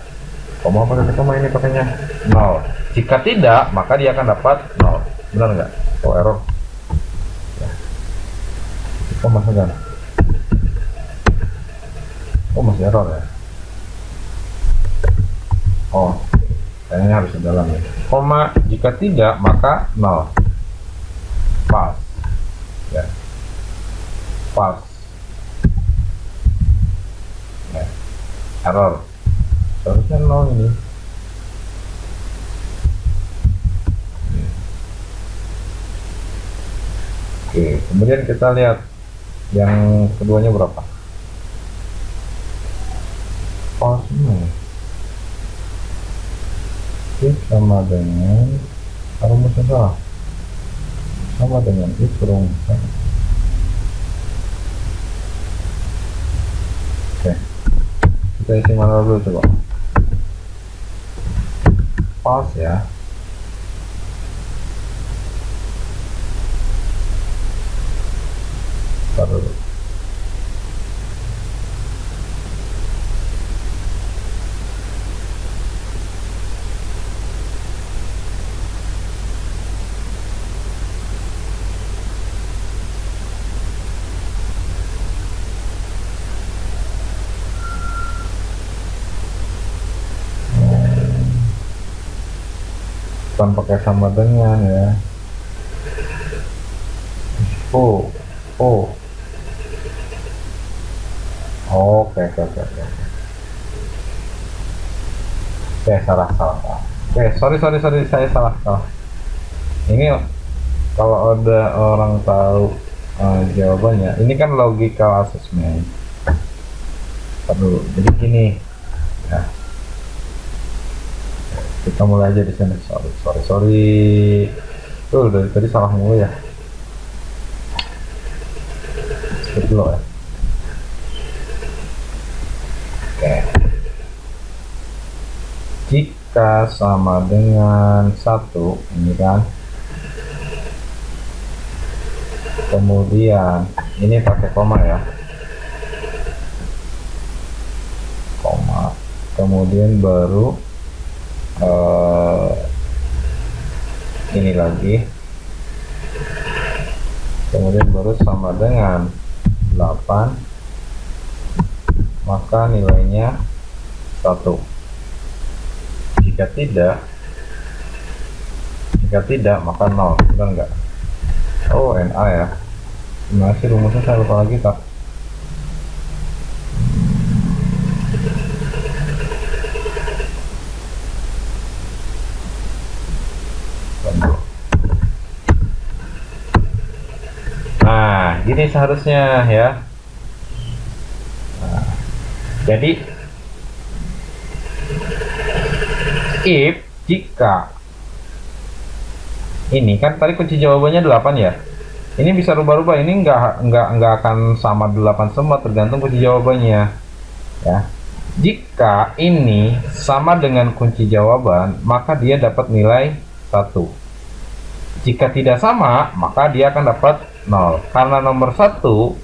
apa tadi, koma ini pakainya 0. Jika tidak, maka dia akan dapat 0. Benar nggak? Error ya. Masih kan? Masih error ya. Kayaknya harus di dalam ya. Koma, jika tidak maka 0. Pas ya, pas ya. Error, seharusnya 0 ini. Oke, kemudian kita lihat yang keduanya berapa. If sama dengan, rumus salah, sama dengan if kurung. Oke, kita isi manual dulu, coba pause ya. Ntar dulu. Bukan pakai sama dengan ya. Oh, oh, oke, oke, oke, oke. Oke, salah, salah. Oke, sorry, saya salah. Ini kalau ada orang tahu jawabannya, ini kan logical assessment. Aduh, jadi gini, ya. Kita mulai aja di sini. Sorry. Tuh dari tadi salah mulu ya. Skip dulu ya. Oke. Jika sama dengan 1, ini kan. Kemudian ini pakai koma ya. Koma. Kemudian baru ini lagi, kemudian baru sama dengan 8, maka nilainya 1. Jika tidak maka 0. Benar enggak? Oh, NA ya. Gimana sih rumusnya, saya lupa lagi tak. Nah, gini seharusnya ya. Nah, jadi jika ini kan tadi kunci jawabannya 8 ya. Ini bisa rubah-rubah, ini nggak akan sama 8 semua, tergantung kunci jawabannya ya. Jika ini sama dengan kunci jawaban, maka dia dapat nilai 1. Jika tidak sama, maka dia akan dapat 0. Karena nomor 1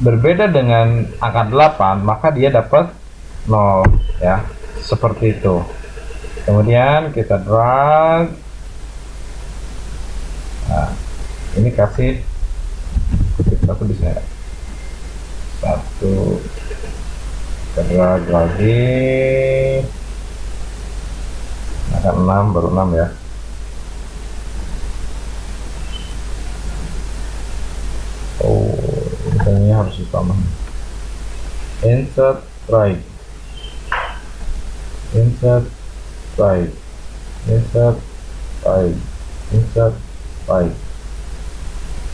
berbeda dengan angka 8, maka dia dapat 0 ya. Seperti itu. Kemudian kita drag. Nah, ini kasih satu di sini. 1. Kita drag lagi. Nah, 6 baru 6 ya. Ini harus ditambah. Insert right, insert right, insert right, insert right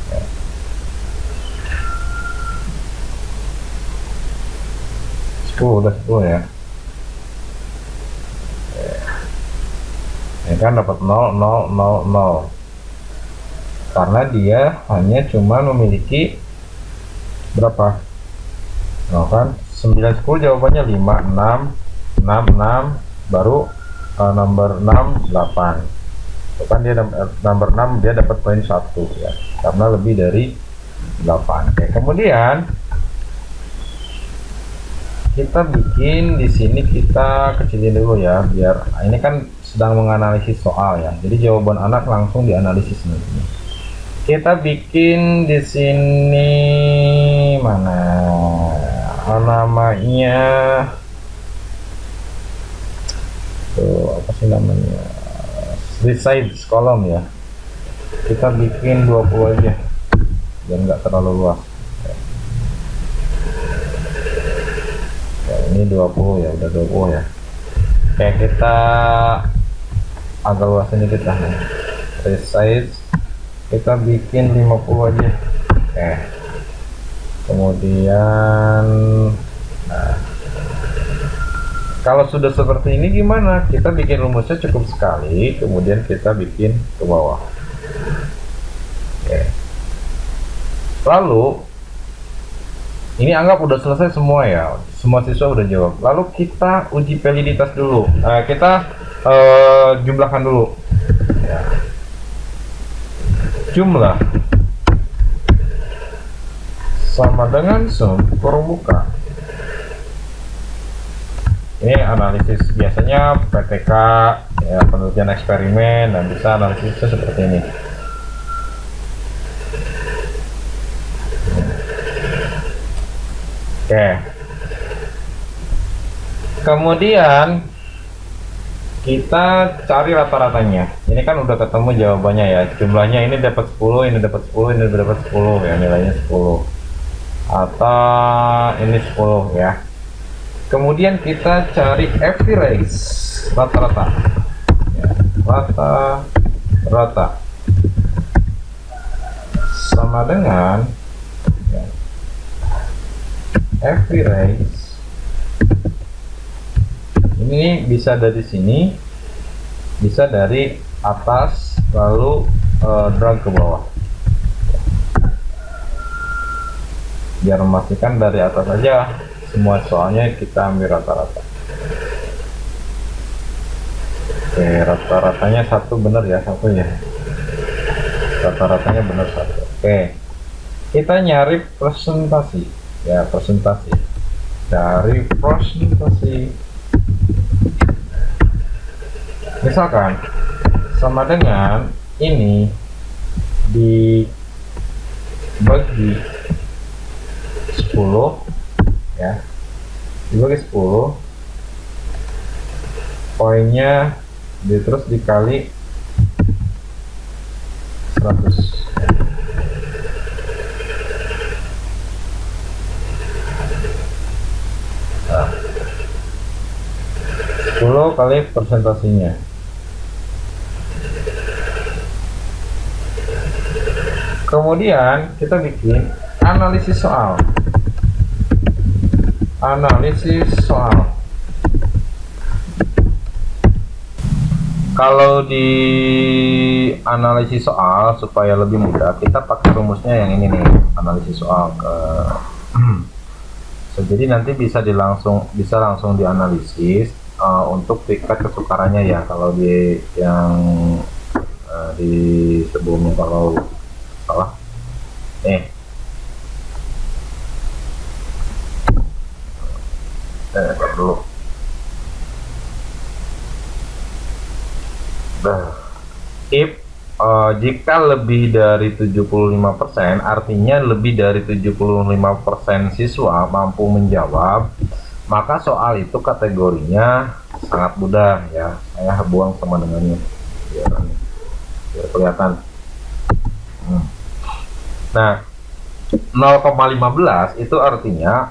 ya. Udah 10 ya. Ini kan dapat 0, 0, 0, 0 karena dia hanya cuma memiliki berapa? Oh kan 9, 10 jawabannya 5, 6, 6 baru nomor 6 8. Itu kan dia nomor 6 dia dapat poin 1 ya, karena lebih dari 8. Oke, kemudian kita bikin di sini, kita kecilin dulu ya, biar ini kan sedang menganalisis soal ya. Jadi jawaban anak langsung dianalisis nanti. Kita bikin di sini mana namanya tuh, apa sih namanya, resize column ya. Kita bikin 20 aja biar nggak terlalu luas ya. Ini 20 ya, udah 20 ya. Kayak kita agak luas ini, kita resize, kita bikin 50 aja. Oke, kemudian nah, kalau sudah seperti ini gimana? Kita bikin rumusnya cukup sekali, kemudian kita bikin ke bawah. Oke. Lalu Ini anggap udah selesai semua ya, semua siswa udah jawab. Lalu kita uji validitas dulu. Kita jumlahkan dulu. Ya. Jumlah sama dengan sum kurung buka. Ini analisis biasanya PTK, ya, penelitian eksperimen, dan bisa analisisnya seperti ini. Oke. Kemudian kita cari rata-ratanya. Ini kan udah ketemu jawabannya ya. Jumlahnya ini dapat 10, ini dapat 10, ini dapat 10 ya, nilainya 10. Atau ini 10 ya. Kemudian kita cari average, rata-rata. Ya, rata-rata sama dengan ya, average. Ini bisa dari sini, bisa dari atas, lalu drag ke bawah. Biar memastikan dari atas aja semua soalnya kita ambil rata-rata. Oke, rata-ratanya satu bener ya, satu ya. Rata-ratanya bener satu. Oke, kita nyari presentasi ya, presentasi. Dari presentasi, misalkan sama dengan ini dibagi 10 ya, dibagi 10, poinnya terus dikali 100. Nah, 10 kali persentasinya. Kemudian kita bikin analisis soal. Kalau di analisis soal supaya lebih mudah, kita pakai rumusnya yang ini nih, analisis soal ke jadi nanti bisa langsung dianalisis untuk tingkat kesukarannya ya. Kalau di yang di sebelumnya kalau salah dulu. If jika lebih dari 75%, artinya lebih dari 75% siswa mampu menjawab, maka soal itu kategorinya sangat mudah ya. Saya buang sama dengannya biar kelihatan. Nah, 0,15 itu artinya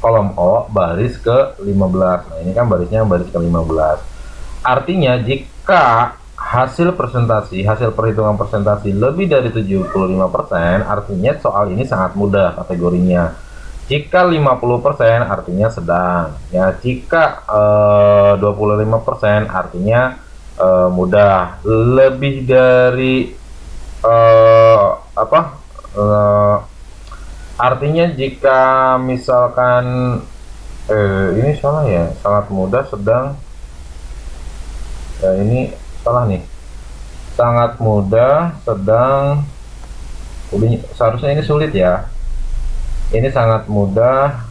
kolom O baris ke 15. Nah, ini kan barisnya baris ke 15. Artinya jika hasil perhitungan presentasi lebih dari 75%, artinya soal ini sangat mudah kategorinya. Jika 50% artinya sedang ya. Jika 25% artinya mudah. Lebih dari artinya jika misalkan ini salah ya, sangat mudah, sedang ya, ini salah nih, sangat mudah, sedang, seharusnya ini sulit ya, ini sangat mudah,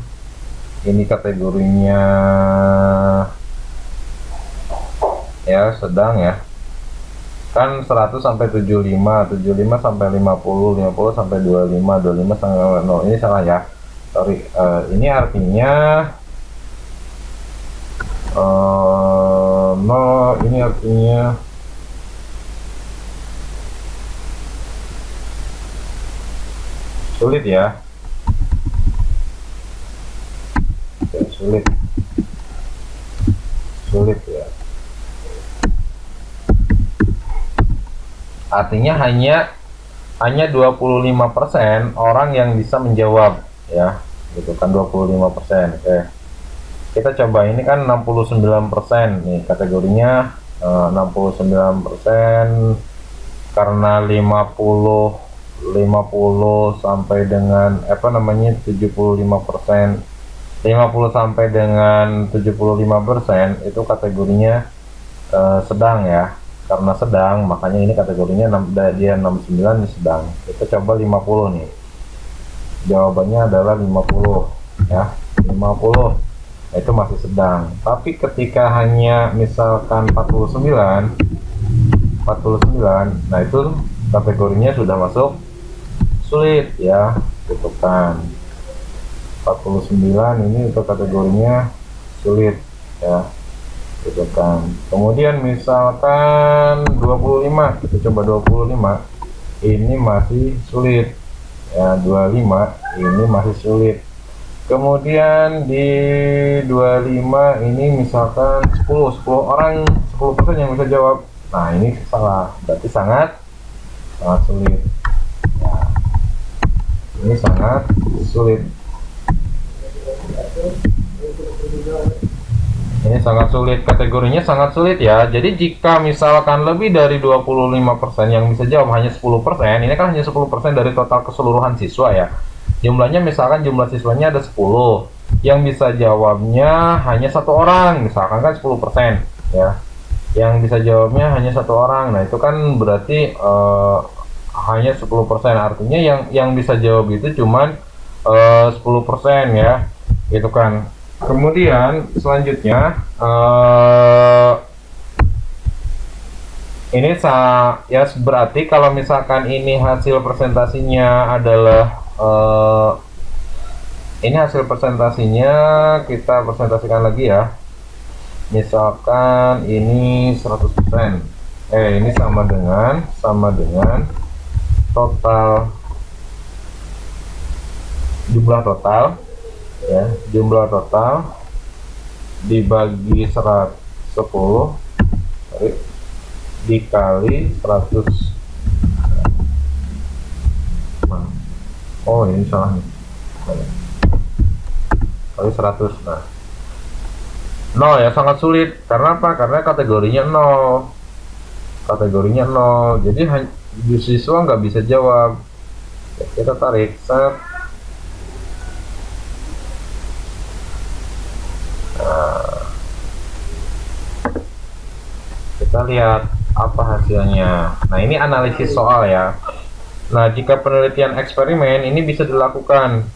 ini kategorinya ya sedang ya, kan 100 sampai 75, 75 sampai 50, 50 sampai 25, 25 sampai 0. Ini salah ya, sorry. Ini artinya ini artinya sulit ya. Sulit ya. Artinya hanya 25% orang yang bisa menjawab ya, gitu kan, 25%. Oke. Kita coba, ini kan 69% nih kategorinya, 69% karena 50 50 sampai dengan 75%, 50 sampai dengan 75% itu kategorinya sedang ya. Karena sedang, makanya ini kategorinya dia 69, ini sedang. Kita coba 50 nih. Jawabannya adalah 50 ya. 50 itu masih sedang. Tapi ketika hanya misalkan 49, nah itu kategorinya sudah masuk sulit ya, gitu kan. 49 ini untuk kategorinya sulit ya, gitu kan. Kemudian misalkan 25, kita coba 25, ini masih sulit ya. 25 ini masih sulit. Kemudian di 25 ini misalkan 10 orang, 10% yang bisa jawab. Nah ini salah, berarti sangat sulit ya. Ini sangat sulit, ini sangat sulit, kategorinya sangat sulit ya. Jadi jika misalkan lebih dari 25% yang bisa jawab hanya 10%, ini kan hanya 10% dari total keseluruhan siswa ya. Jumlahnya misalkan jumlah siswanya ada 10, yang bisa jawabnya hanya satu orang, misalkan kan 10% ya. Yang bisa jawabnya hanya satu orang, nah itu kan berarti hanya 10%, artinya yang bisa jawab itu cuman 10% ya, gitu kan. Kemudian selanjutnya ini ya berarti kalau misalkan ini hasil presentasinya adalah ini hasil presentasinya, kita presentasikan lagi ya. Misalkan ini 100%, ini sama dengan total, jumlah total ya, jumlah total dibagi 10 dikali 100. Oh ini salah nih, kali 100. Nah 0 ya, sangat sulit. Karena apa? Karena kategorinya 0, kategorinya 0, jadi siswa nggak bisa jawab. Kita tarik set. Nah, kita lihat apa hasilnya. Nah ini analisis soal ya. Nah jika penelitian eksperimen ini bisa dilakukan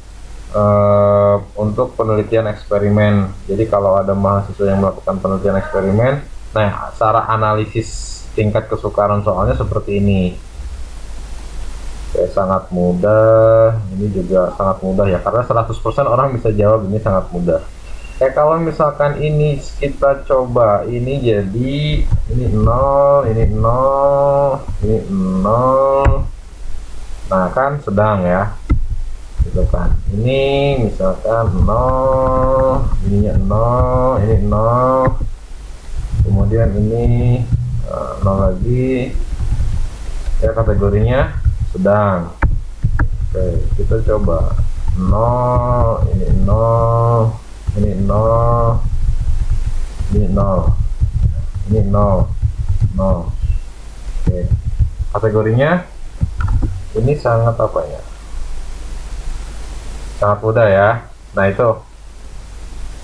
untuk penelitian eksperimen. Jadi kalau ada mahasiswa yang melakukan penelitian eksperimen, nah cara analisis tingkat kesukaran soalnya seperti ini. Oke, sangat mudah. Ini juga sangat mudah ya, karena 100% orang bisa jawab, ini sangat mudah. Kalau misalkan ini kita coba, ini jadi ini 0, ini 0, ini 0. Nah kan sedang ya, gitu kan. Ini misalkan 0, ininya 0, ini 0, kemudian ini 0 lagi ya, kategorinya sedang. Oke, kita coba 0, ini 0, ini 0, ini 0, ini 0, 0. Oke, kategorinya ini sangat apa ya, sangat mudah ya. Nah itu,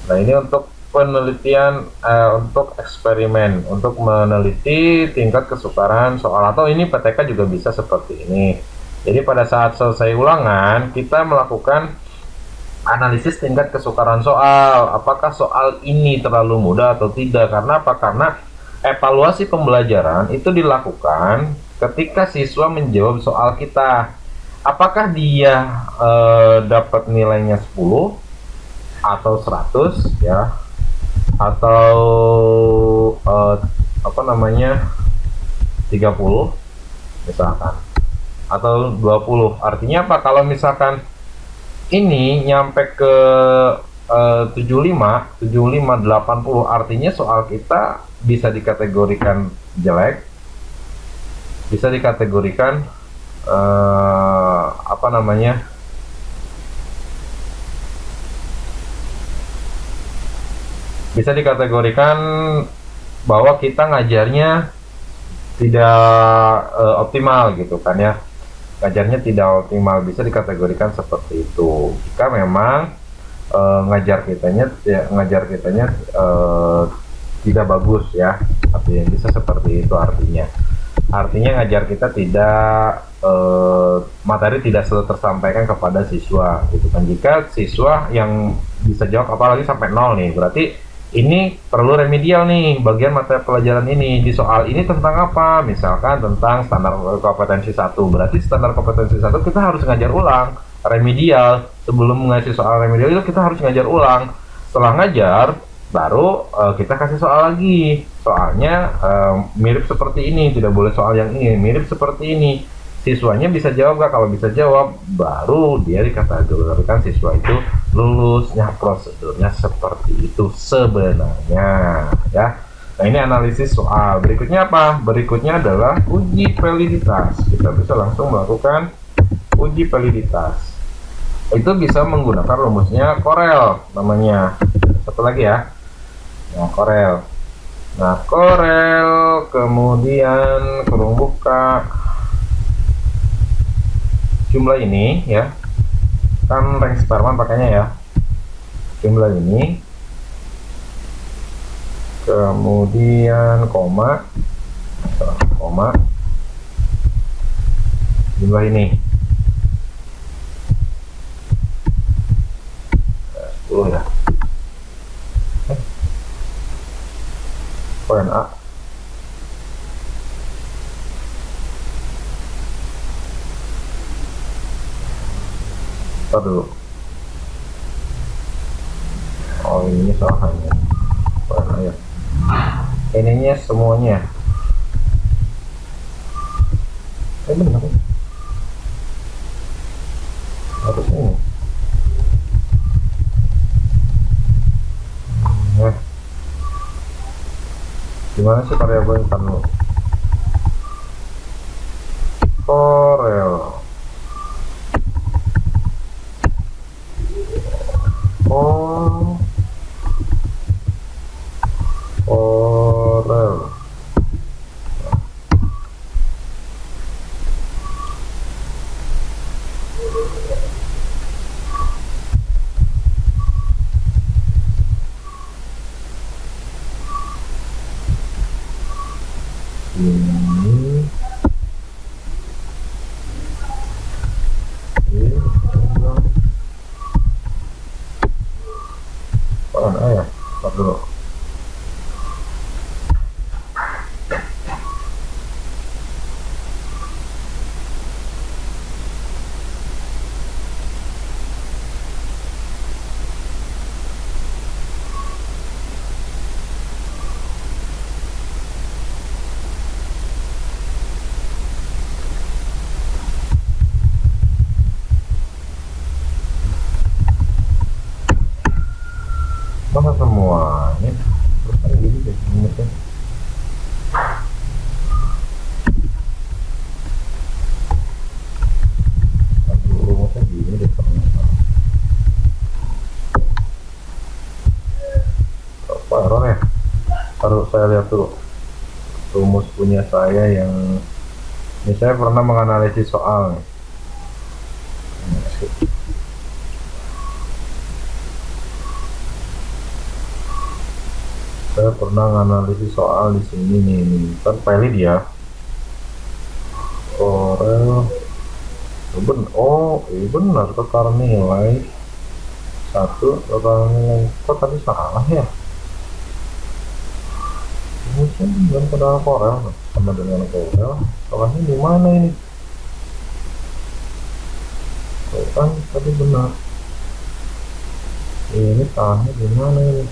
nah ini untuk penelitian, untuk eksperimen, untuk meneliti tingkat kesukaran soal, atau ini PTK juga bisa seperti ini. Jadi pada saat selesai ulangan kita melakukan analisis tingkat kesukaran soal, apakah soal ini terlalu mudah atau tidak. Karena apa? Karena evaluasi pembelajaran itu dilakukan ketika siswa menjawab soal kita, apakah dia dapat nilainya 10 atau 100 ya, atau apa namanya 30 misalkan, atau 20. Artinya apa? Kalau misalkan ini nyampe ke 75, 80, artinya soal kita bisa dikategorikan jelek, bisa dikategorikan apa namanya, bisa dikategorikan bahwa kita ngajarnya tidak optimal gitu kan ya. ngajarnya tidak optimal, bisa dikategorikan seperti itu. Jika memang ngajar kitanya tidak bagus ya, artinya bisa seperti itu. Artinya ngajar kita tidak materi tidak selalu tersampaikan kepada siswa gitu kan. Jika siswa yang bisa jawab apalagi sampai nol nih, berarti ini perlu remedial nih bagian materi pelajaran ini. Di soal ini tentang apa, misalkan tentang standar kompetensi 1, berarti standar kompetensi 1 kita harus ngajar ulang remedial. Sebelum ngasih soal remedial itu kita harus ngajar ulang. Setelah ngajar baru kita kasih soal lagi, soalnya mirip seperti ini, tidak boleh soal yang ini, mirip seperti ini. Siswanya bisa jawab gak? Kalau bisa jawab baru dia dikategorikan siswa itu lulusnya. Prosedurnya seperti itu sebenarnya ya. Nah, ini analisis soal. Berikutnya apa? Berikutnya adalah uji validitas. Kita bisa langsung melakukan uji validitas. Itu bisa menggunakan rumusnya Corel namanya. Satu lagi ya. Nah, Corel. Nah, Corel kemudian kurung buka jumlah ini ya. Kan rank Sparman pakainya ya. Jumlah ini kemudian koma jumlah ini 10 ya. Poin A. Ntar dulu. Oh, ini salahnya. Poin A ya. Ininya semuanya. Benar. Harus ini. Nah, gimana sih variabel kan lo? Corel. Oh, Corel. Ya, stop dulu. Masa semuanya terus kan gini deh rumusnya. Aduh, rumusnya gini deh ternyata. Apa error ya? Harus saya lihat dulu rumus punya saya yang ini. Saya pernah menganalisis soal nih. Saya pernah menganalisis soal di sini nih, kan valid ya. Corel benar tukar nilai 1 tukar nilai. Kok tadi salah ya? Mungkin dengan pada Corel sama dengan Corel salahnya di mana ini? Tuh kan tadi benar, ini salahnya di mana ini?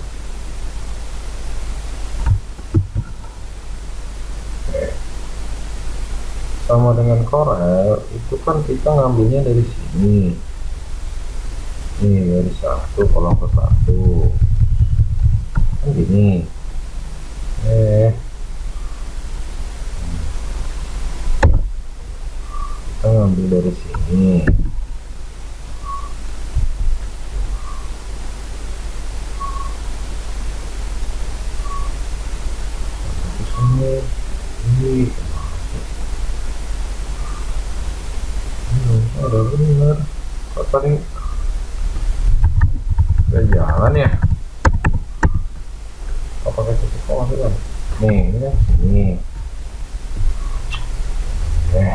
Sama dengan Corel itu kan kita ngambilnya dari sini nih, dari 1 kolom ke 1 kan gini. Kita ngambil dari sini. Ini tadi udah jalan ya, apa pakai titik koma sih kan? Nih ini kan sini. Ya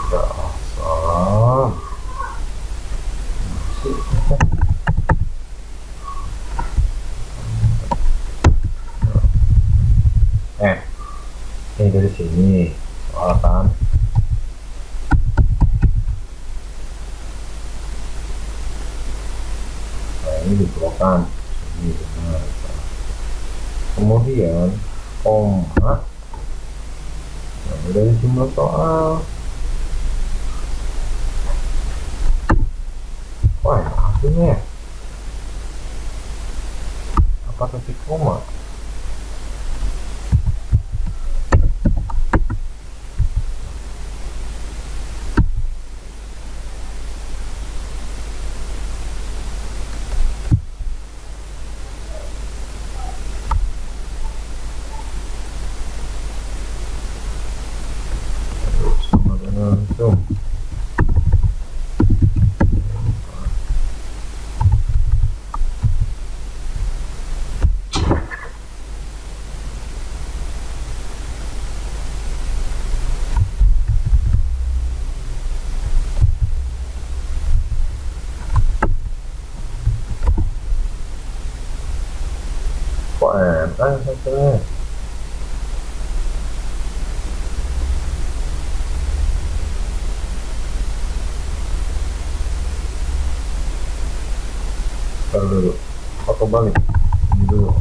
asal ini dari sini soal kan. Nah ini diblokan ini benar. Kemudian koma, nah, dari jumlah soal. Wah akhirnya apa titik koma? Sama dengan zoom. Kok entah hasilnya? Taruh dulu, foto balik ini dulu.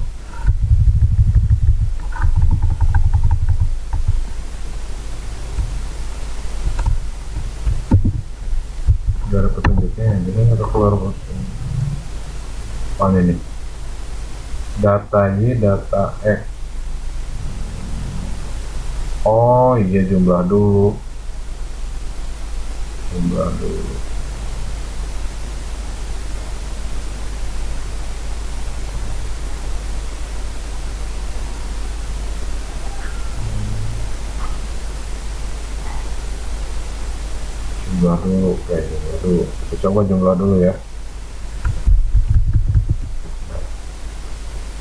Udah ada petunjuknya, jadi nggak keluar bos. Mana ini? Data Y, data X. Oh iya, jumlah dulu. Jumlah dulu. Jumlah dulu, oke, jumlah dulu. Kita coba jumlah dulu ya.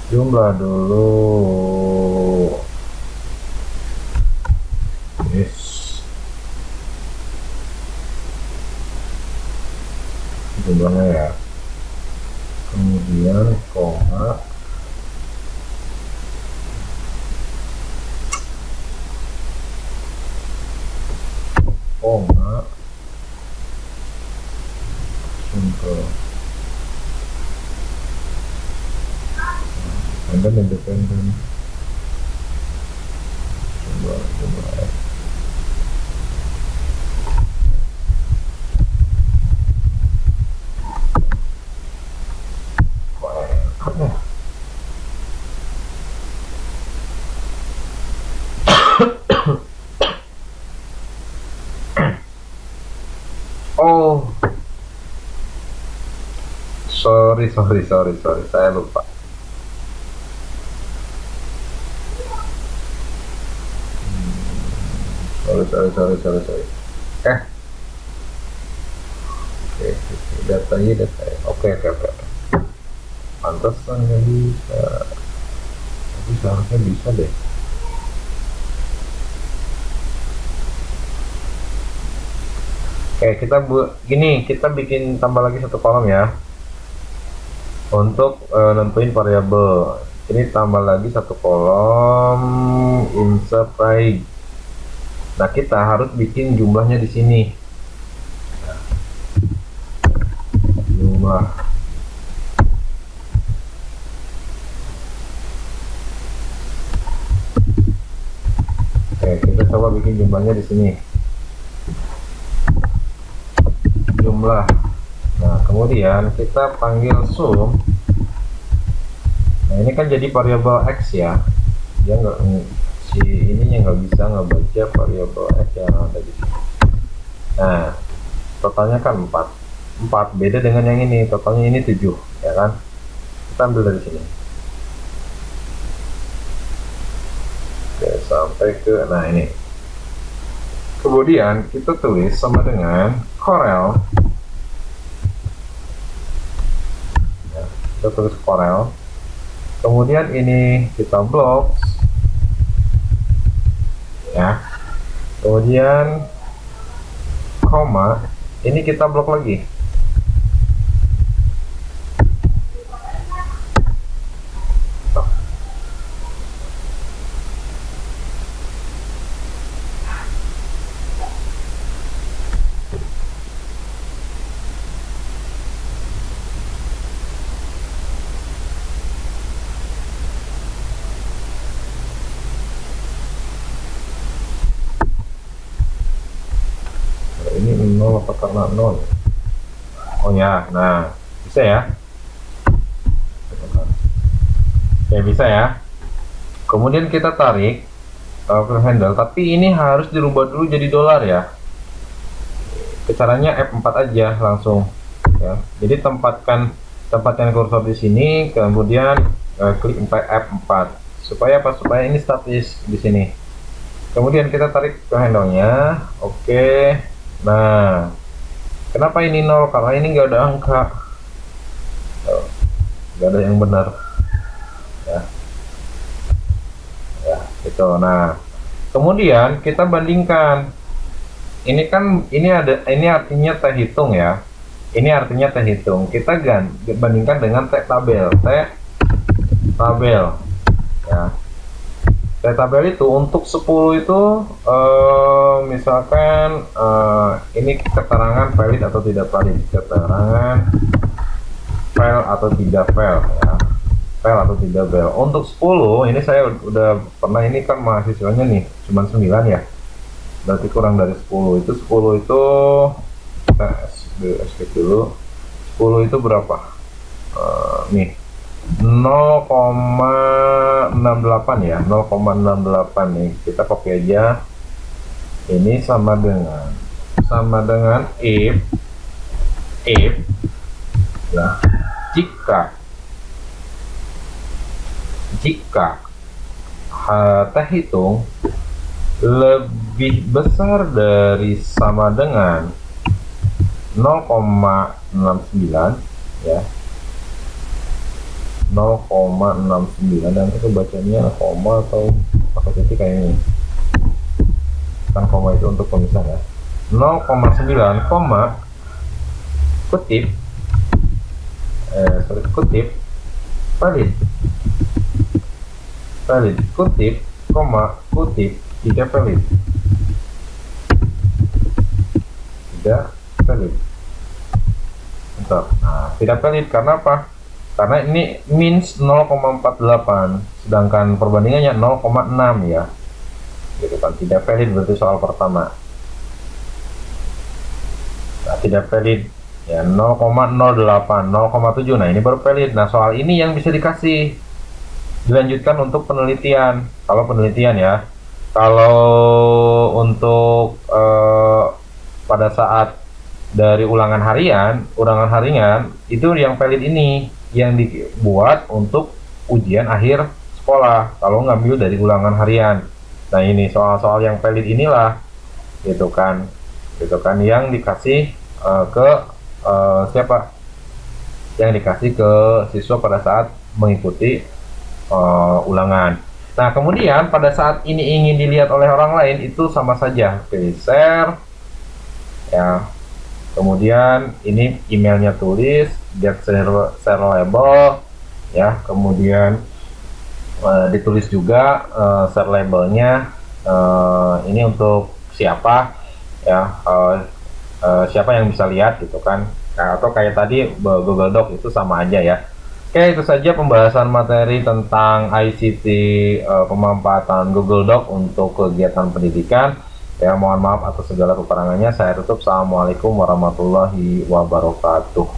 Jumlah dulu. Yes. Jumlahnya ya. Kemudian koma. Koma. Simple. And then independent. Jumlah X. Oh, sorry, saya lupa. Sorry. Eh, oke, datanya data. Oke. Pantesan nggak bisa. Tapi seharusnya bisa deh. Oke, kita bikin tambah lagi satu kolom ya. Untuk nentuin variabel. Ini tambah lagi satu kolom insert right. Nah, kita harus bikin jumlahnya di sini. Jumlah. Oke, kita coba bikin jumlahnya di sini. Jumlah. Nah, kemudian kita panggil sum. Nah, ini kan jadi variabel x ya. Dia nggak, si ininya nggak bisa ngebaca variabel x yang ada di sini. Nah, totalnya kan 4 beda dengan yang ini, totalnya ini 7 ya kan. Kita ambil dari sini. Oke, sampai ke, nah ini Kemudian kita tulis sama dengan Corel, ya, kita tulis Corel. Kemudian ini kita blok, ya. Kemudian koma, ini kita blok lagi. Ini 0 apa karena 0? Oh ya, nah bisa ya. Ya bisa ya. Kemudian kita tarik ke handle, tapi ini harus dirubah dulu jadi dolar ya. Caranya F4 aja langsung ya. Jadi tempatkan kursor di sini, kemudian klik F4 supaya apa? Supaya ini statis di sini. Kemudian kita tarik ke handle-nya. Oke. Nah, kenapa ini 0? Karena ini nggak ada angka, nggak ada yang benar ya. Ya itu. Nah, kemudian kita bandingkan. Ini kan ini artinya T hitung ya. Ini artinya T hitung. Kita bandingkan dengan T tabel. Ya. T tabel itu untuk 10 itu misalkan ini keterangan valid atau tidak valid, keterangan fail atau tidak fail ya, fail atau tidak fail. Untuk 10 ini saya udah pernah, ini kan mahasiswanya nih cuma 9 ya, berarti kurang dari 10. Itu 10 itu kita skip dulu. 10 itu berapa? Nih 0,68 ya, 0,68 nih. Kita copy aja. Ini sama dengan if ya, jika T hitung lebih besar dari sama dengan 0,69 ya, 0,69, dan itu bacanya koma atau pakai titik kayak ini kan. Koma itu untuk pemisah ya. 0,9 koma kutip kutip valid kutip koma kutip tidak valid Bentar. Nah, tidak valid karena apa? Karena ini means 0,48 sedangkan perbandingannya 0,6 ya, gitu kan. Tidak valid berarti soal pertama. Nah, tidak valid ya, 0,08, 0,7. Nah, ini baru valid. Nah, soal ini yang bisa dilanjutkan untuk penelitian. Kalau penelitian ya, kalau untuk pada saat dari ulangan harian itu yang valid ini yang dibuat untuk ujian akhir sekolah kalau ngambil dari ulangan harian. Nah, ini soal-soal yang valid inilah gitu kan yang dikasih ke siapa, yang dikasih ke siswa pada saat mengikuti ulangan. Nah, kemudian pada saat ini ingin dilihat oleh orang lain itu sama saja, pilih share ya. Kemudian ini emailnya tulis, get share label ya. Kemudian ditulis juga share labelnya ini untuk siapa ya, siapa yang bisa lihat gitu kan. Nah, atau kayak tadi Google Doc itu sama aja ya. Oke, itu saja pembahasan materi tentang ICT pemanfaatan Google Doc untuk kegiatan pendidikan. Ya, mohon maaf atas segala kekurangannya. Saya tutup. Assalamualaikum warahmatullahi wabarakatuh.